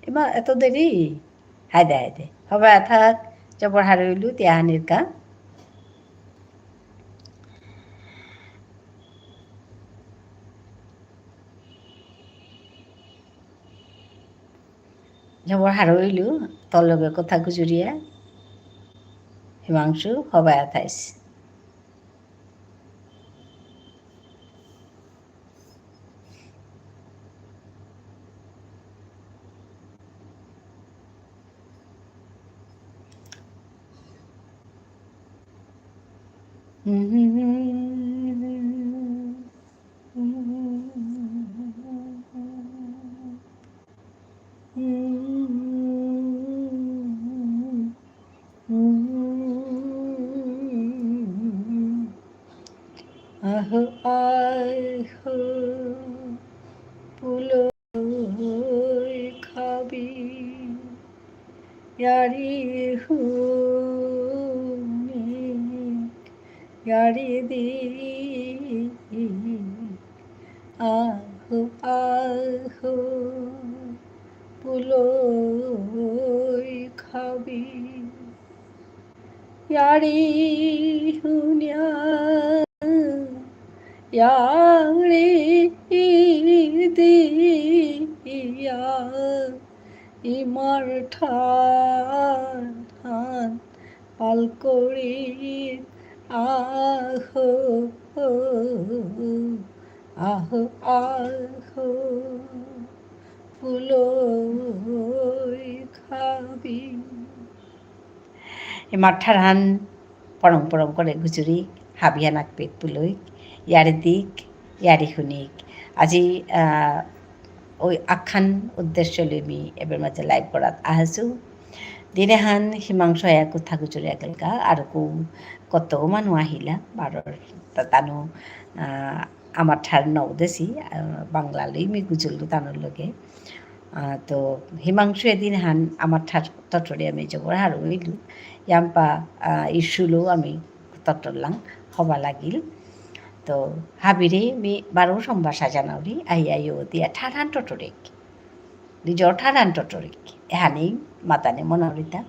এবার এত দেরি হায়দে হবে থাক জবর হারইলু তিয়াহানির কা জবর হারইলু তোর লগে কথা গুজরিয়া হিমাংশু হবে থাইস আহো আহো পুলো খাবি यारी यारी दी आहो आहो पुलो खाबी यारी हुनिया यारी दिया ইমার ঠান পাল করি আহো আহো আহো ফুলো খাবি ইমার ঠান পরম পরম করে গুজুরি হাবিয়া নাক পেট পুলই ইয়ারে দিক ইয়ারি শুনিক আজি ওই আখ্যান উদ্দেশ্য লৈ আমি এবাৰ মাঝে লাইভ কৰাত আহিছোঁ দিনেহান হিমাংশু আয়া কথা গুজৰি আগেলকা আৰু কত মানুহ আহিলা বাৰৰ তানো আমার ঠার নদেছি বাংলালেই মি গুজলু তানোর লগে তো হিমাংশু এদিন হান আমার ঠার তটরে আমি জবর হার হইলু ইয়াম্পা ইস্যুলো আমি তটরলাং হবা লাগিল তো হাবিরে মি বারো সোমবার সাজানাউরি আইও দিয়া ঠাড়ান টটরিক নিজর ঠাড়ান টটরিক এহানেই মাতানে মনাউরিতা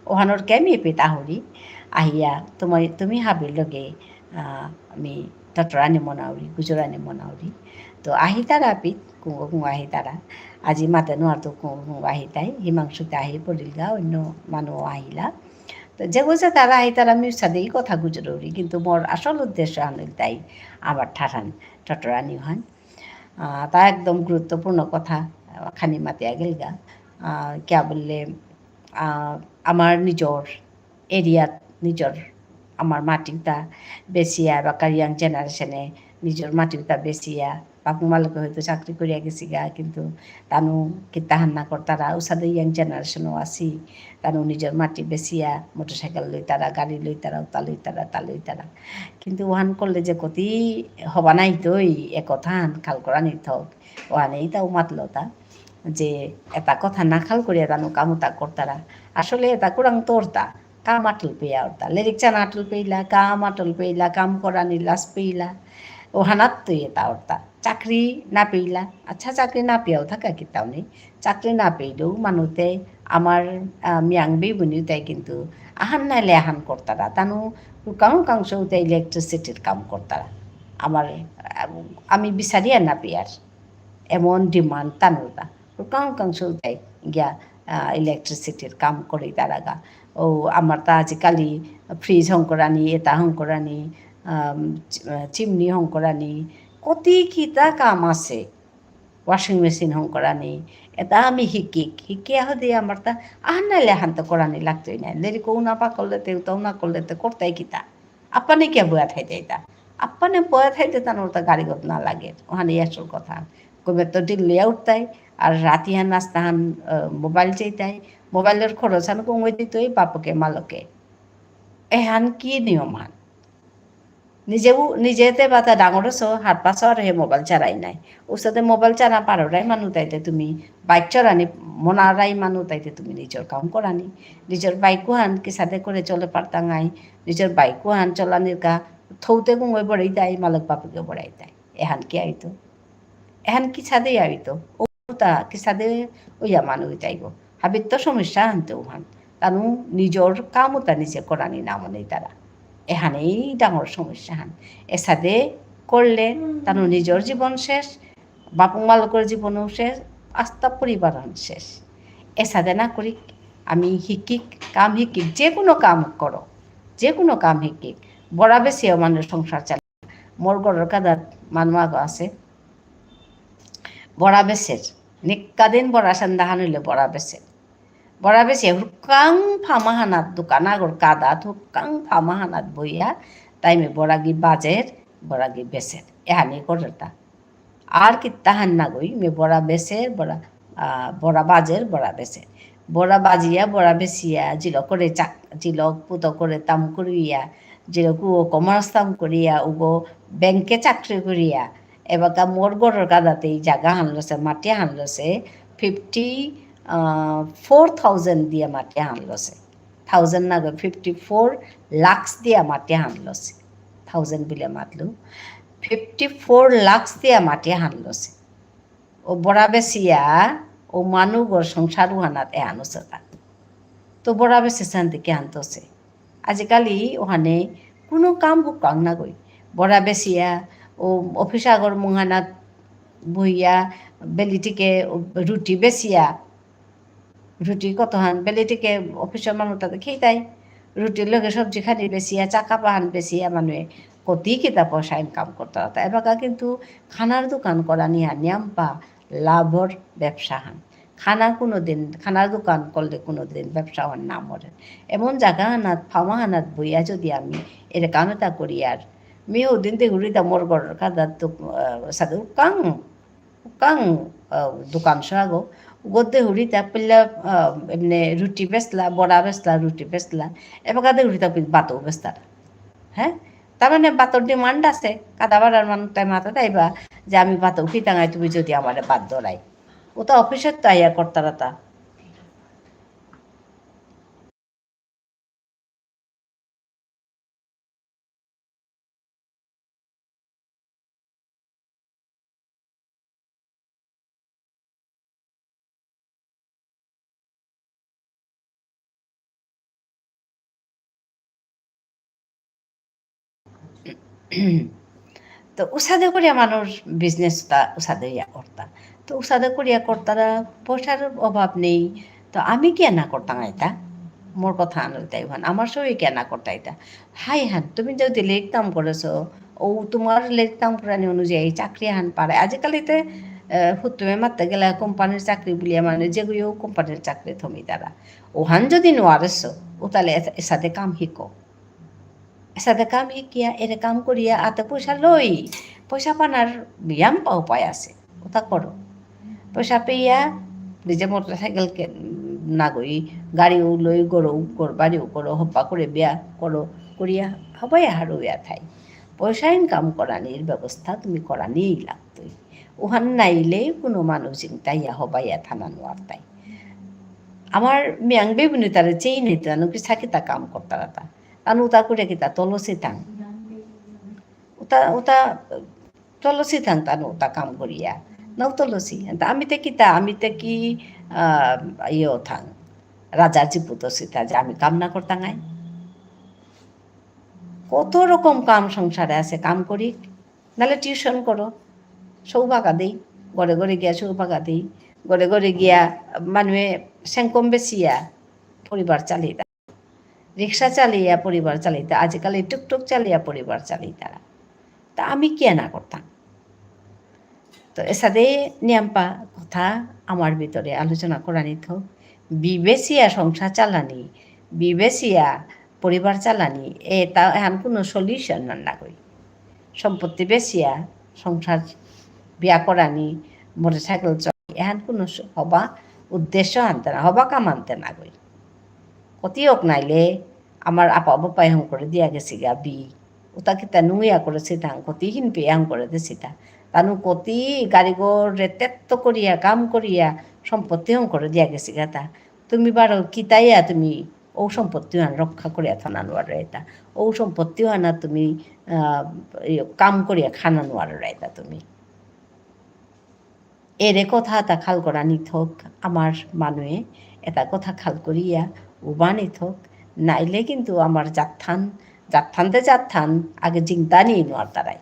ওহানোর কেমি পেতা হরি আহিয়া তুমি হাবির লগে আমি tottorani monauri gujurani monauri তো আহিতারা পিত কুঙ্গ কুঙ্গ আহিতারা আজি মাতে নোয়ার তো কুঙ্গ কুঙ্গ আহিতাই হিমাংশুতে আহি পড়িলগা অন্য মানুষ আহিলা তো যে বুঝে তারা আহিতারা আমি সাদেই কথা গুজরৌরি কিন্তু মোর আসল উদ্দেশ্য আনিল তাই আমার ঠাঠান টটরানি হন তা একদম গুরুত্বপূর্ণ কথা খানি মাতিয়া গেলগা কিয়া বললে আমার নিজর এরিয়াত নিজর আমার মাটিটা বেচিয়া বা ইয়াং জেনারেশনে নিজের মাটিটা বেচিয়া বাপু মালিকে হয়তো চাকরি করিয়া গেছি গা কিন্তু তানু কিতা হান্না করতারা ওসাদে ইয়াং জেনারেশনও আছি তানু নিজের মাটি বেচিয়া মোটরসাইকেল লই তারা গাড়ি লই তারা তা লই তারা তা লই তারা কিন্তু ওহান করলে যে কতি হবা নাই তৈ একথান খাল করা নিথক ওহানেই তাও মাতল তা যে এটা কথা না খাল করিয়া তানু কামতা করতারা আসলে এটা কুরাং তোরতা काम आटल पेया होता लिरिक्सन आटल पेला काम करानी लास पेला ओ हानात तो येता होता चाकरी ना पेला अच्छा चाकरी ना पेया था का किताव नहीं चाकरी ना पेलो मानुते আমার মিয়াংবি বুনি তাই কিন্তু আহান নাইলে আহান করতারা তানু কাউ কাংশ তাই ইলেকট্রিসিটির কাম করতারা আমার আমি বিচারিয়া না পেয়ার এমন ডিমান্ড তানুরা কাউ কাংশ তাই গিয়া ইলেকট্রিসিটির কাম করে তারা গা ও আমার তা আজিকালি ফ্রিজ হংকরানি এটা হংকরানি চিমনি হংকরানি কতি কিতা কাম আছে ওয়াশিং মেশিন হংকরানি এটা আমি শিকিয়া হদে আমার তা আহান নাইলে আহান তো করানি লাগতোই না লেরি কৌ না পা করলে তেও তাও না করলে তো করতাই কিতা আপ্পানে কে বয়া থাই যাইতা আপ্পানে বয়া থাইতে তান ওটা গাড়িগত না লাগে ওখানে আসল কথা কবে তো দিল্লিয়া উঠতাই আর রাতিহান নাস্তাহান মোবাইল চাইতাই মোবাইলের খরচ হান কমে দিতই বাপকে মালকে এহান কি নিয়ম হান নিজেতে বাতা ডাঙরছ হাত পাছ আর হে মোবাইল চালাই নাই ওসাতে মোবাইল চারা পারোরাই মানুহ তাইতে তুমি বাইক চড়ানি মনারাই মানুহ তাইতে তুমি নিজের কাম করানি নিজের বাইকও হান কি সাথে করে চলে পারতাঙাই নিজের বাইকও হান চলানির কা থৌতে গুঁয়ে বড়াই তাই মালক বাপকে বড়াই তাই এহান কি আইতো এহান কি ছাদে আইতো তা কি সাদে ওইয়া মানুষ তাইব হাবির তো সমস্যা আনতে ওহান তানু নিজর কামও তা নিজে করানি না মনে তারা এখানেই ডাঙর সমস্যা হান এসাদে করলে তানু নিজর জীবন শেষ বাপু মালকের জীবনও শেষ আস্থা পরিবার শেষ এসাদে না করি আমি শিকিক যে কোনো কাম করো যে কোনো কাম শিকিক বড়া বেশিও মানুষ সংসার চালে মোর গড়ের কাদার মানুষ আছে বড়া বেসের নিকাদিন বড়া সান্দাহান হইলে বড়া বেসের বড়া বেসে হুকাং ফামাহানাত দোকান আগর কাদাত হুকাং ফামাহানাত বইয়া তাইমে বড়াগি বাজের বড়াগি বেসের এহানি করতা আর কি তাহান না গই মে বড়া বেসের বড়া বাজের বড়া বেসের বড়া বাজিয়া বড়া বেসিয়া জিল করে জিল পুত করে তাম করিয়া জিল কুয়ো কমার্স তাম করিয়া উগো ব্যাংকে চাকরি করিয়া এবারকা মোর গড়ের কাদাতে এই জায়গা হানলছে মাটি হানলছে 54,000 দিয়ে মাটি হানলছে 1,000 না 54 লাক্স দিয়া মাটি হানলছে 1,000 বিলে মাতলু 54 লাক্স দিয়া মাটি হানলছে ও বড়া বেসিয়া ও মানুগর সংসার হানাত এ আনছে তা তো বড়া বেসে শান্তিকে আনতছে আজিকালি ওখানে কোনো কাম হুকাং না গই বড়া বেসিয়া ও অফিস আগর মুহানাত বইয়া বেলিটিকে রুটি বেসিয়া রুটি কতহান বেলিটিকে অফিসের মানুষ তাতে খেয়ে তাই রুটির লগে সবজি খানি বেসিয়া চাকা পাহান বেসিয়া মানুষে কতি কিতা পয়সা ইনকাম করতে হতো এবার কিন্তু খানার দোকান করা নিয়া নিয়াম্পা লাভর ব্যবসা হান খানার দোকান করলে কোনো দিন ব্যবসা হওয়ার নাম মরে এমন জায়গা হানাত ফামা হানাত বইয়া যদি আমি এর কামতা করি আর মেয়েও দিন ঘুরিতা মোর গড়ের কাদার তো সাদে কাং দোকান সাগো গদ্দে হুড়িতা পেলা এমনি রুটি বেসলা বড়া বেসলা রুটি বেসলা এবার কাদে হুড়িতা বাতও বেসতারা হ্যাঁ তার মানে বাতর ডিমান্ড আছে কাদা বাড়ার মানুষ তাই মাথা তাইবা যে আমি বাতও খিতাঙাই তুমি যদি আমার বাদ ধরাই ও তো অফিসের তো আইয়া করতারা তা তো উসাদে করিয়া মানুষ বিজনেসটা উসাদে করতা তো উসাদে করিয়া কর্তারা পয়সার অভাব নেই তো আমি কেনা করতাম এটা মোর কথা আনলতাই ভান আমার সবই কেনা করতা এটা হাই হান তুমি যদি লেট কাম করেছো ও তোমার লেট কাম করানি অনুযায়ী চাকরি হান পারে আজিকালিতে হুতুমে মারতে গেলে কোম্পানির চাকরি বলিয়া মানে যেগুলিও কোম্পানির চাকরি থমি তারা ওহান যদি নোয়ারেছো ও তাহলে এর সাথে কাম শিখো সাথে কাম শিকিয়া এর কাম করিয়া আতে পয়সা লই পয়সা পানার ব্যায়াম উপায় আছে ওটা করো পয়সা পেয়া নিজে মোটর সাইকেল না গই গাড়িও লই গরো বাড়িও করো হপ্পা করে বিয়া করো করিয়া হবাই হারো ইয়া থাই পয়সা ইনকাম করানির ব্যবস্থা তুমি করানিই লাগতই ওহান নাইলে কোনো মানুষ চিন্তাইয়া হবাইয়া থানা নোয়ার তাই আমার মিয়াং বেবুনি তারা চেই নিত কি সাকিতা কাম করতারা তা তানু উতা করে কিতা তলসি থাং উতা তলসি থাং তানু উতা কাম করিয়া নাও তলসি আমি তে কিতা আমি তে কি ইয়ে থাং রাজার চিপুত সীতা যে আমি কাম না করতাম আই কত রকম কাম সংসারে আছে কাম করি নাহলে টিউশন করো সৌভাগা দেই গড়ে গড়ে গিয়া সৌভাগা দেই গড়ে গড়ে গিয়া মানুষে সেংকম বেচিয়া পরিবার চালিয়ে রিক্সা চালিয়া পরিবার চালিয়ে আজকাল টুকটুক চালিয়া পরিবার চালিয়ে তারা তা আমি কে না করতাম তো এসাদে নিয়াম্পা কথা আমার ভিতরে আলোচনা করা নিত বিবেচিয়া সংসার চালানি বিবেচিয়া পরিবার চালানি তা এখন কোনো সলিউশন না করি সম্পত্তি বেচিয়া সংসার বিয়া করানি মোটর সাইকেল চলি এখন কোনো হবা উদ্দেশ্য আনতে না হবা কাম আনতে না কই কতিওক নাইলে আমার আপা বাপাই হং করে দিয়া গেছি গা বি ওটা কিতা নুইয়া করেছি তাং কতিহীন পেয়ে হং করে দিছি তা তানু কতি গাড়িগর রেতেত্ত করিয়া কাম করিয়া সম্পত্তি হং করে দিয়া গেছি গা তা তুমি বারো কিতাইয়া তুমি ও সম্পত্তিও আন রক্ষা করিয়া থানানো আর এটা ও সম্পত্তিও আনা তুমি কাম করিয়া খানানো আর এটা তুমি এরে কথা এটা খাল করা নিথক আমার মানুহে এটা কথা খাল করিয়া উবা নিথক নাইলে কিন্তু আমার যাত্থান আগে চিন্তা নিয়ে নোয়ার তারাই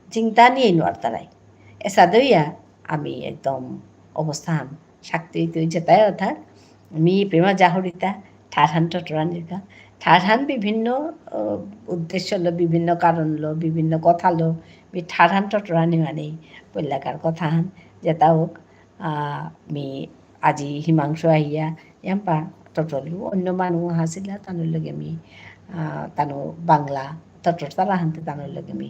চিন্তা নিয়ে নোয়ার তারাই এসা দইয়া আমি একদম অবস্থান শাক্তি তুই যেতাই অর্থাৎ মি প্রেমা জাহরিতা ঠারহান টটরানিকা ঠারহান বিভিন্ন উদ্দেশ্য লো বিভিন্ন কারণ লো বিভিন্ন কথা লো ঠারহান টটরানি মানে পল্লাকার কথা হান যেটা হোক মি আজি হিমাংশু আহিয়া এম্পা টটলু অন্য মানুহ হাসিলা তানোর লগে মি তানো বাংলা টটর তারা হানতে তানোর লগে মি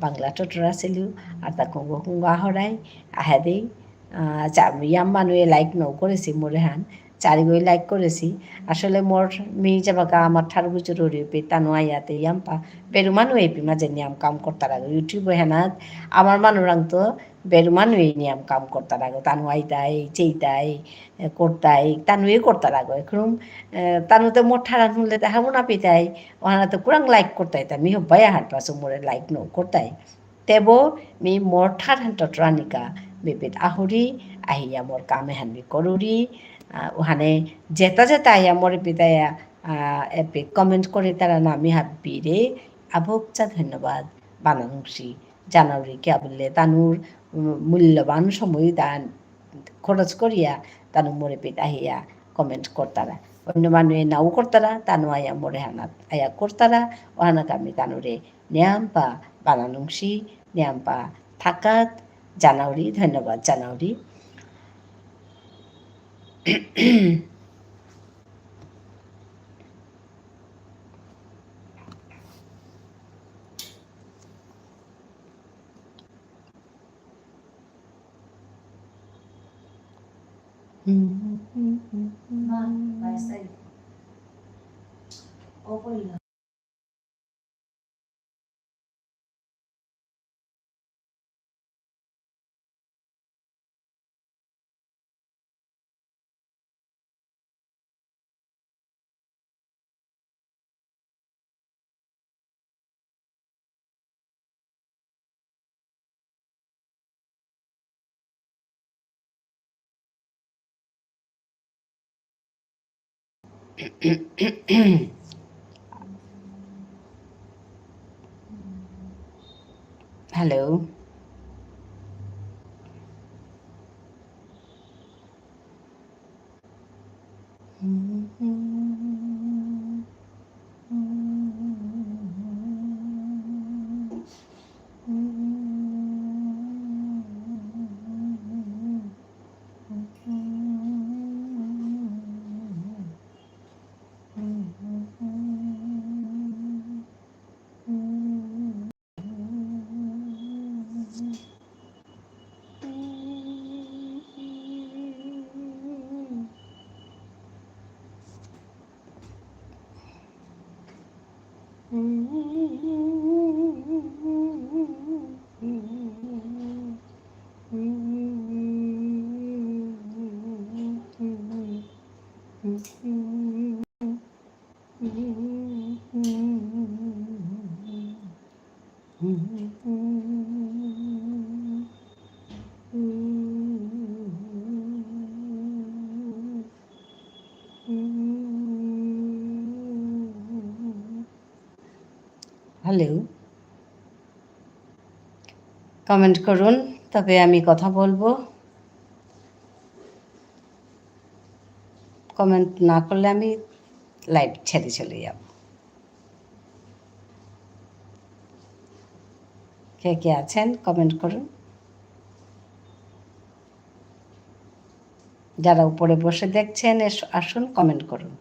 বাংলা টটর আসিলু আর তা কুঙ্গ কুঙ্গ আহরাই আহে দেই ইয়াম মানুষে লাইক নৌ করেছি মোরে হান চারিগই লাইক করেছি আসলে মোর মি যাবাকা আমার ঠার বুঝুর হরিপি তানো আইয়াতে ইয়াম্পা বেরু মানুষ এপি মাঝে নিয়াম কাম করতার আগে ইউটিউব হেনাত আমার মানুরাং তো বেরু মানুষ নিয়াম কাম করতার আগে তানু আইতাই চেইতাই করতাই তানুই করতার আগে এখন তানুতে মোর ঠারান শুনলে দেখাবো না পিতাই ওখানে তো কুরাং লাইক করতাই তা মি হব্বাই হাট পাশে মোরে লাইক নৌ করতাই তেবো মি মোর ঠারান টটরানিকা বিপিত আহুরি আহিয়া মোর কামে হানবি করুরি ওখানে যেতা যেতা আইয়া মোর পিতাইয়া এপি কমেন্ট করে তারা নামি হাব্বি রে আভোগচা ধন্যবাদ বানাংশী জানাউরি কে বললে তানুর মূল্যবান সময় দান খরচ করিয়া তানু মোরে পিত আহিয়া কমেন্ট করতারা অন্য মানুষে নাও করতারা তানু আয়া মোরে হানাত আয়া করতারা ওহানাক আমি তানুরে নিয়াম্পা বানাংশী নিয়াম্পা থাকাত জানাউরি ধন্যবাদ জানাউরি Hello. হ্যালো, কমেন্ট করুন, তবে আমি কথা বলবো। কমেন্ট না করলে আমি লাইভ ছেড়ে চলে যাব। কে কে আছেন কমেন্ট করুন। যারা উপরে বসে দেখছেন আসুন কমেন্ট করুন।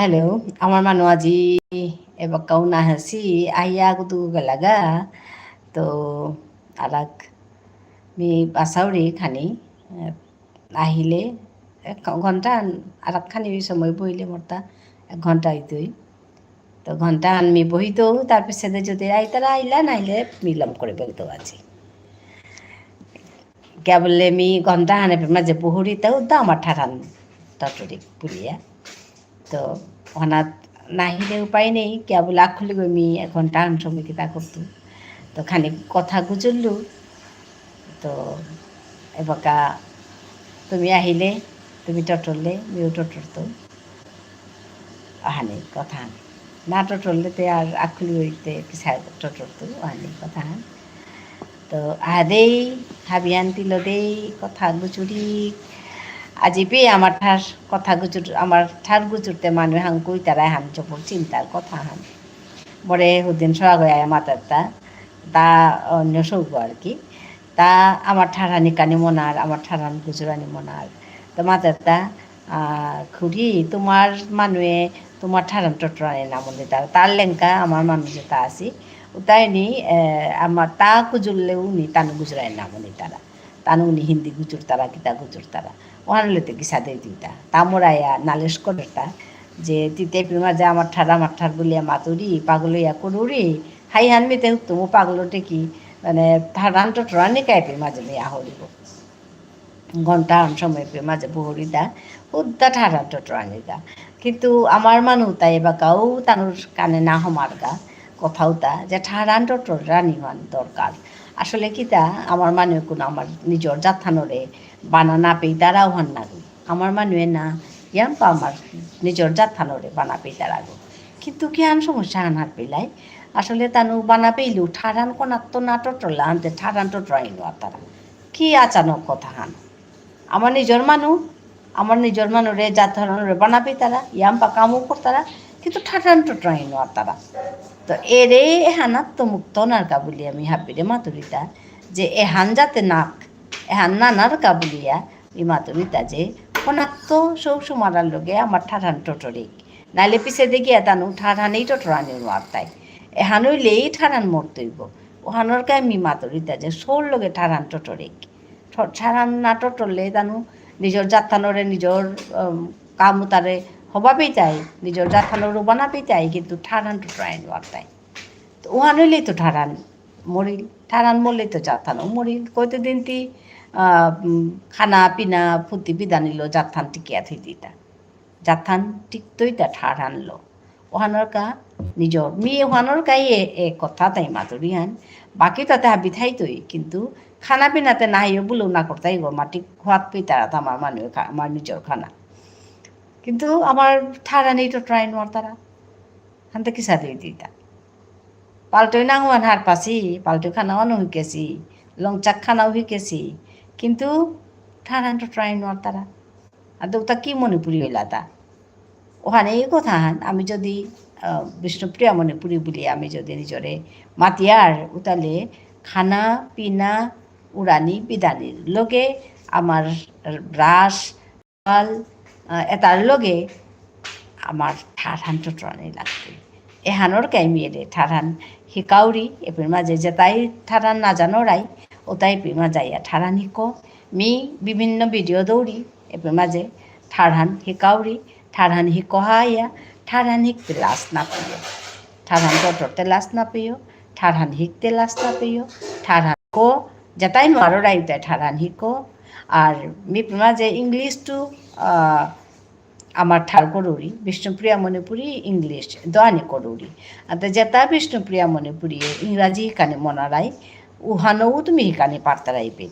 Hello, আমার manu aji eba kau nahasi ayah aku tu galaga to alag মি বাসাউরি খানি আহিলে 1 ঘণ্টা আর খানি সময় বইলে মোরতা 1 ঘণ্টা হইতই তো ঘণ্টা আনমি বহিত তার পিছনে যদি আইতারা আইলা নাইলে মিলম করে বলতো আছি কেবলে মি ঘণ্টা হানে মাঝে বহুরিতেও তো আমার ঠারান তটরিক পুলিয়া তো অনাথ নাহিলে উপায় নেই কেবল আখলি গই মি 1 ঘণ্টা আন সময় কিতা করতো তো খানিক কথা গুজরলু তো এবাকা তুমি আহিলে তুমি টটরলে মিও টটরতো আহানি কথা না টটরলে তে আর আখলি হইতে পিছা টটরতো আহানি কথা তো আদেই হাবিয়ান তিল দেই কথা গুচুরি আজি পে আমার ঠার কথা গুচুর আমার ঠার গুচুরতে মানুষ হাং কই তারা হান চপর চিন্তার কথা হান বড়ে হুদিন সোয়া গয়া মাতারটা তা অন্য সৌগ আর কি তা আমার ঠারানি কানি মনার আমার ঠারান গুজরানি মনার তো মাতারটা খুঁড়ি তোমার মানুয়ে তোমার ঠারান টটরানি না মনে তার লেঙ্কা আমার মানুষ যেটা আছি তাই নি আমার তা গুজরলেও নি তানু গুজরায় না মনে তারা তানু নি হিন্দি গুজুর তারা কিতা গুজুর তারা ওহানলেতে কিসা দেয় দিতা তা মোরাইয়া নালিশ করেটা যে তিতে মাঝে আমার ঠার বলিয়া মাতুরি পাগলইয়া করুরি হাই হানমিতে তুমি পাগলটে কি মানে ঠারান টটরানি কাইপে মাঝে মেয়ে আহরিব ঘণ্টা আন সময় পে মাঝে বহুরিদা উদ্দা ঠারান টটরানিদা কিন্তু আমার মানুষ তাই বা কাউ তানুর কানে না হমার গা কথাও তা যে ঠারান টটরানি মান দরকার আসলে কি তা আমার মানুষ কোনো আমার নিজের জাথানোরে বানা না পেয়ে তারাও হান না আমার মানুষে না ইয়াম পা আমার নিজের জাথানোরে বানা পেয়ে তারাগো কিন্তু কি আন সমস্যা আনার পেলাই আসলে তানু বানা পেইলু ঠারান কোনার তো না টটরলা আনতে ঠারান টটরাইনো আর তারা কি আচানক কথা হান আমার নিজের মানুরে জাথানোরে বানা পেয়ে তারা ইয়াম পা কামও করতারা কিন্তু ঠাটান টটরাইনো আর তারা তো এরে এহানাত তো মুক্ত নারকা বলি আমি হাবিরে মাতুরিতা যে এহান যাতে নাক এহান নানার কা বলিয়া এই মাতুরিতা যে কোনাত্ম সৌসু মারার লগে আমার ঠাঠান টটরিক নাইলে পিছে দেখিয়া তানু ঠাঠানেই টটরানি আর তাই এহান হইলেই ঠাঠান মরতইব ওহানোর কা আমি মাতুরিতা যে সৌর লগে ঠাঠান টটরিক ঠাঠান না টটরলে তানু নিজের জাতানোরে নিজের কাম তারে হবাবেই চাই নিজের জাথানোরও বানাবেই চাই কিন্তু ঠারান টুটরাইন বার্তাই তো ওহান হইলেই তো ঠারান মরিল ঠারান মরলেই তো জাথানো মরিল কয়তো দিন তি খানা পিনা ফুটি বিদানিল জাথান টিকিয়া থই দিতা জাথান টিকতই তা ঠারানলো ওহানোর কা নিজর মেয়ে ওহানোর কাই এ কথা তাই মাতুরি হান বাকি তাতে হাবি থাইতই কিন্তু খানা পিনাতে নাহিও বলেও না করতাই গো মাটি খোয়াত পেয়ে তারা তো আমার মানুষ আমার নিজের খানা কিন্তু আমার ঠারানি তো ট্রাই নোয়ার তারা হানতে কি সাথে দিতা পাল্টই নাঙুয়ান হার পাছি পাল্টই খানাও শিকেছি লংচাক খানাও শিকেছি কিন্তু ঠারান তো ট্রাই নোয়ার তারা আর তো তা কি মণিপুরি হইলা তা ওখানে এই কথা হান আমি যদি বিষ্ণুপ্রিয়া মণিপুরি বলি আমি যদি নিজরে মাতিয়ার উতালে খানা পিনা উড়ানি বিদানির লগে আমার ব্রাশ এটার লগে আমার ঠাঠান টটরানি লাগবে এহানোর কাইমিয়ে ঠাঠান শিকাউরি এপির মাঝে যে তাই ঠাঠান না জানোরাই ও তাই পিমা যাইয়া ঠাঠান শিকো মি বিভিন্ন ভিডিও দৌড়ি এপির মাঝে ঠাঠান শিকাউরি ঠাঠান শিকহাইয়া ঠাঠান শিখতে লাস না পেয়ে ঠাঠান টটরতে লাস না পেয়েও ঠাঠান শিখতে লাস না পেয়েও ঠাঠান কো যেটাই নোয়ারোরাই তাই ঠাঠান শিকো আর মি মাঝে ইংলিশ টু আমার ঠার করুরি বিষ্ণুপ্রিয়া মণিপুরি ইংলিশ দোয়ানি করুরি আর যেটা বিষ্ণুপ্রিয়া মণিপুরি ইংরাজি হিকানে মনারাই উহানও তুমি হিকানে পারতারাইবে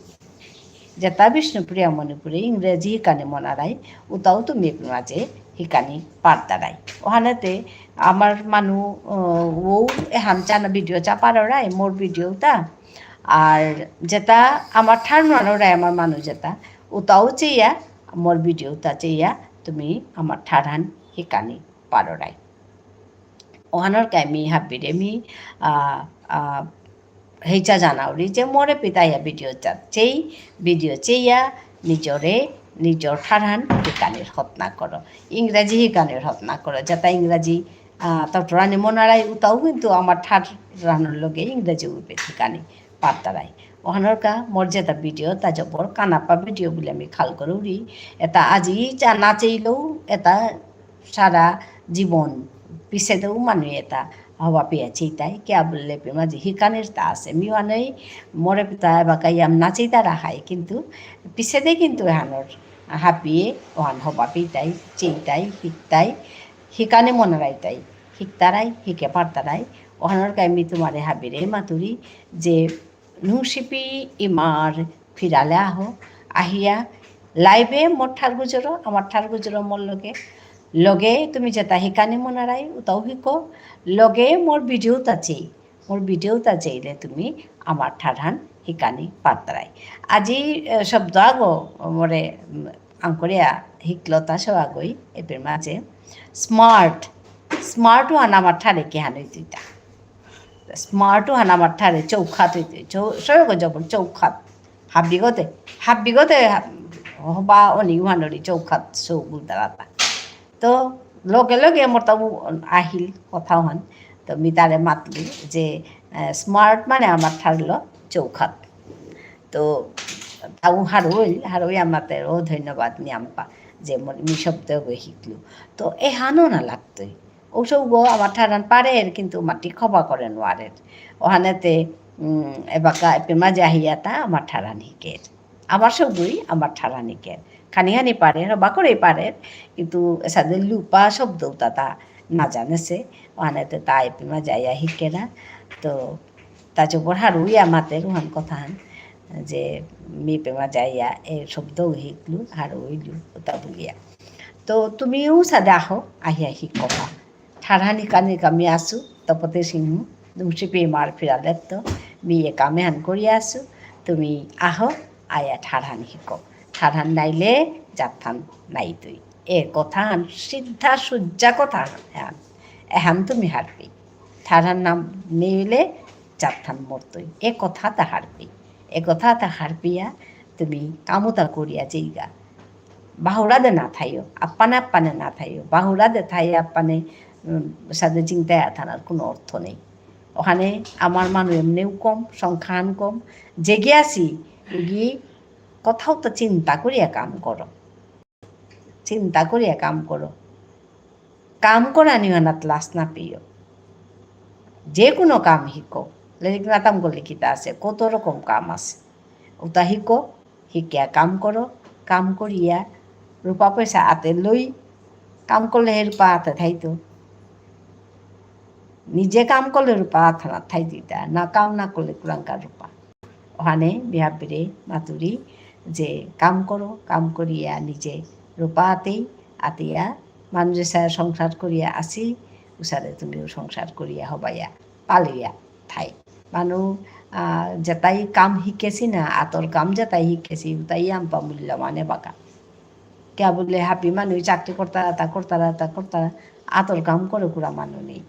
যেটা বিষ্ণুপ্রিয়া মণিপুরি ইংরেজি হিকানে মনারাই ওটাও তুমি মাঝে হিকানি পারতারাই ওখানেতে আমার মানু ও এহান চানা ভিডিও চাপারাই মোর ভিডিওটা আর যেটা আমার ঠার মানোরাই আমার মানুষ যেটা ওটাও চেয়া মোর ভিডিওটা চেয়া তুমি আমার ঠারান হিকানি পারোরাই ওহানোর কামি হাবিরে মি হেচা জানাওরি যে মোরে পিতাইয়া ভিডিও চেইয়া নিজরে নিজর ঠারান হিকানির হতনা করো ইংরাজি হিকানির হতনা করো যেটা ইংরাজি তটরানি মনারাই উতাও কিন্তু আমার ঠার রানোর লগে ইংরাজি উঠবে হিকানি পারতারাই ওখানকা মর্যাদা ভিডিও তা জবর কানাপা ভিডিও বলে আমি খাল করে উড়ি এটা আজি নাচেইলেও এটা সারা জীবন পিছেদেও মানুহ এটা হবা পেয়েছি তাই কে বললে মাঝে হিকানের তা আছে মিওয়ানেই মরে পিতা এবাকা ইয়াম নাচেই তারা খায় কিন্তু পিছেদে কিন্তু এহানোর হাঁপিয়ে ওহান হবা পেতাই চেইতাই শিকতাই শিকানে মনারাইতাই শিকতারাই শিকে পারতারাই ওহানোর কামি তোমারে হাবিরে মাতুরি যে নুসিপি ইমার ফিরালে আহো আহিয়া লাইভে মোর ঠার গুজর আমার ঠার গুজর মোর লগে তুমি যেটা শিকানি মনারাই ওটাও শিকো লগে মোর ভিডিওটা চেইলে তুমি আমার ঠারহান শিকানি পারতারাই আজি শব্দ আগো মরে আঙ্করিয়া শিকলতা সব আগই এর মাঝে স্মার্ট ওয়ান আমার ঠারে কে হান হইতা স্মার্ট ওয়ান আমার ঠারে চৌখাত হইতে সব জবর চৌখাত হাবিগতে হবা অনি ওহানরি চৌখাত সৌ বুলতারাতা তো লগে লগে আমার তাও আহিল কথা হন তো আমি তারে মাতলি যে স্মার্ট মানে আমার ঠারল চৌখাত তো তাও হারই আমাদের ও ধন্যবাদ নিয়াম্পা যে মি শব্দ শিখলু তো এ হানো না লাগতই ওসব গো আমার ঠারান পারের কিন্তু মাটি খবা করে নোয়ারের ওহানেতে এবাকা মাঝে আহিয়াতা আমার ঠারান শিকের আমার সবই আমার ঠারান শিকের খানিহানি পারে হবা করে পারে কিন্তু সাদের লুপা শব্দ তা না জানেছে ওহানেতে তা এপিমা যাইয়া শিকে না তো তা চোপর হারুই আমাদের ওহান কথা যে মি পেমা যাইয়া এ শব্দ শিকলু হারুইলু ওটা বলিয়া তো তুমিও সাদে আহো আহিয়া শিকবা ঠারহানি কানি কামি আসু তপতে সিংহু দুমসিপি মার ফিরালে তো মি এ কামে হান করিয়া আসু তুমি আহো আয়া ঠারহান শিক ঠারহান নাইলে যাত্থান নাই তুই এ কথা হান সিদ্ধা সূর্যা কথা হান এহান তুমি হারবি ঠারহান নাম নিলে যাত্থান মরতই এ কথা তা হারবি এ কথা তা হারপিয়া তুমি কামতা করিয়া যেইগা বাহুরাদে না থাইও আপ্পানে না থাইও বাহুরাদে থাই আপ্পানে সাথে চিন্তায় থানার কোনো অর্থ নেই ওখানে আমার মানুষ এমনিও কম সংখ্যান কম জেগে আসি গিয়ে কোথাও তো চিন্তা করিয়া কাম করো কাম করা নিহানাত লাস না পেও যে কোনো কাম শিকো নাতাম করলে কিতা আছে কত রকম কাম আছে ওটা শিকিয়া কাম করো কাম করিয়া রূপা পয়সা হাতে লই কাম করলে হে রূপা হাতে থাইতো নিজে কাম করলে রূপা হাত থাই দিতা না কাম না করলে কুলাঙ্কার রূপা ওখানে বিহাবিরে মাতুরি যে কাম করো কাম করিয়া নিজে রূপা হাতেই আতিয়া মানুষের সাথে সংসার করিয়া আসি উসারে তুমিও সংসার করিয়া হবাইয়া পালিয়া থাই মানুষ যেটাই কাম শিকেছি না আতর কাম যেটাই শিকেছি তাই আমপা মূল্য মানে বাকা কে বললে হাপি মানুষ চাকরি করতারা আতর কাম করে কুড়া মানুষ নেই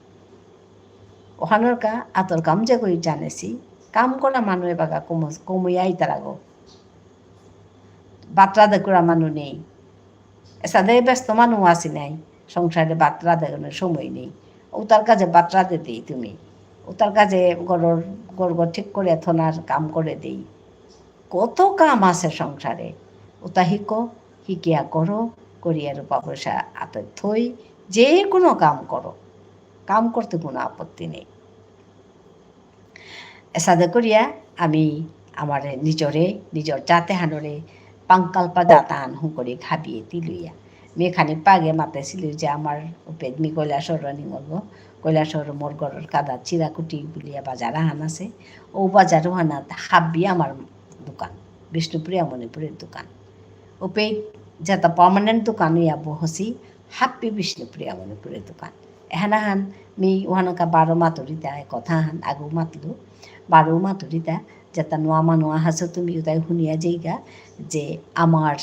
ওখানোর কা আতর কাম যে করি জানেছি কাম করা মানুষ বাকা কমিয়াই তারা গো বাত্রা দেখুরা মানুষ নেই এসাদে ব্যস্ত মানুষ আসি নাই সংসারে বাত্রা দেখানোর সময় নেই ও তার কাছে বাত্রা দিই তুমি ও তার কাছে গড় ঠিক করে থনার কাম করে দেই কত কাম আছে সংসারে ওটা শিকিয়া করো করিয়া রূপা পয়সা হাতে থই যে কোনো কাম করো কাম করতে কোনো আপত্তি নেই এসাদে করিয়া আমি আমার নিজর জাতে হানরে পাঙ্কালপা জাতান হুঁকরে খাবিয়ে তিলুইয়া মেখানি পাগে মাতেছিল যে আমার পেদমি কৈলাসর কৈলাসর মোর গড়ের কাদা চিরাকুটি বুলিয়া বাজার হান আছে ও বাজারও হানা হাবি আমার দোকান বিষ্ণুপ্রিয়া মণিপুরের দোকান ওপে যেটা পার্মানেন্ট দোকান ইয়া বহসি হাপ্পি বিষ্ণুপ্রিয়া মণিপুরের দোকান এহানা হান মি ওহানকা বারো মাতুরিতা কথা হান আগু মাতলু বারো মাতুরিতা যেটা নোয়া মানুয়া হাসো তুমি তাই শুনিয়া যেইগা যে আমার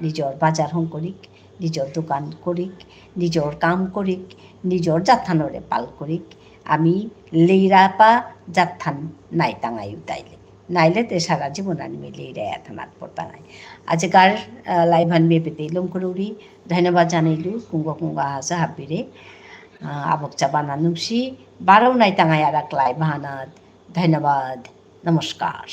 নিজর বাজার হং করিক নিজর দোকান করিক নিজর কাম করিক নিজর যাত্থানরে পাল করিক আমি লেইরাপা যাত্থান নাই টাঙাই উতাইলে নাইলে তে সারা জীবন আমি লেইরা থানাত পড়তা নাই আজকার লাইভান মেপেতে লমকুরি ধন্যবাদ জানাইলু কুঙ্গা হাসা হাবিরে আবকচা বানা নুসি বারো নাই টাঙাই আর এক লাইভ হানাত ধন্যবাদ। নমস্কাৰ।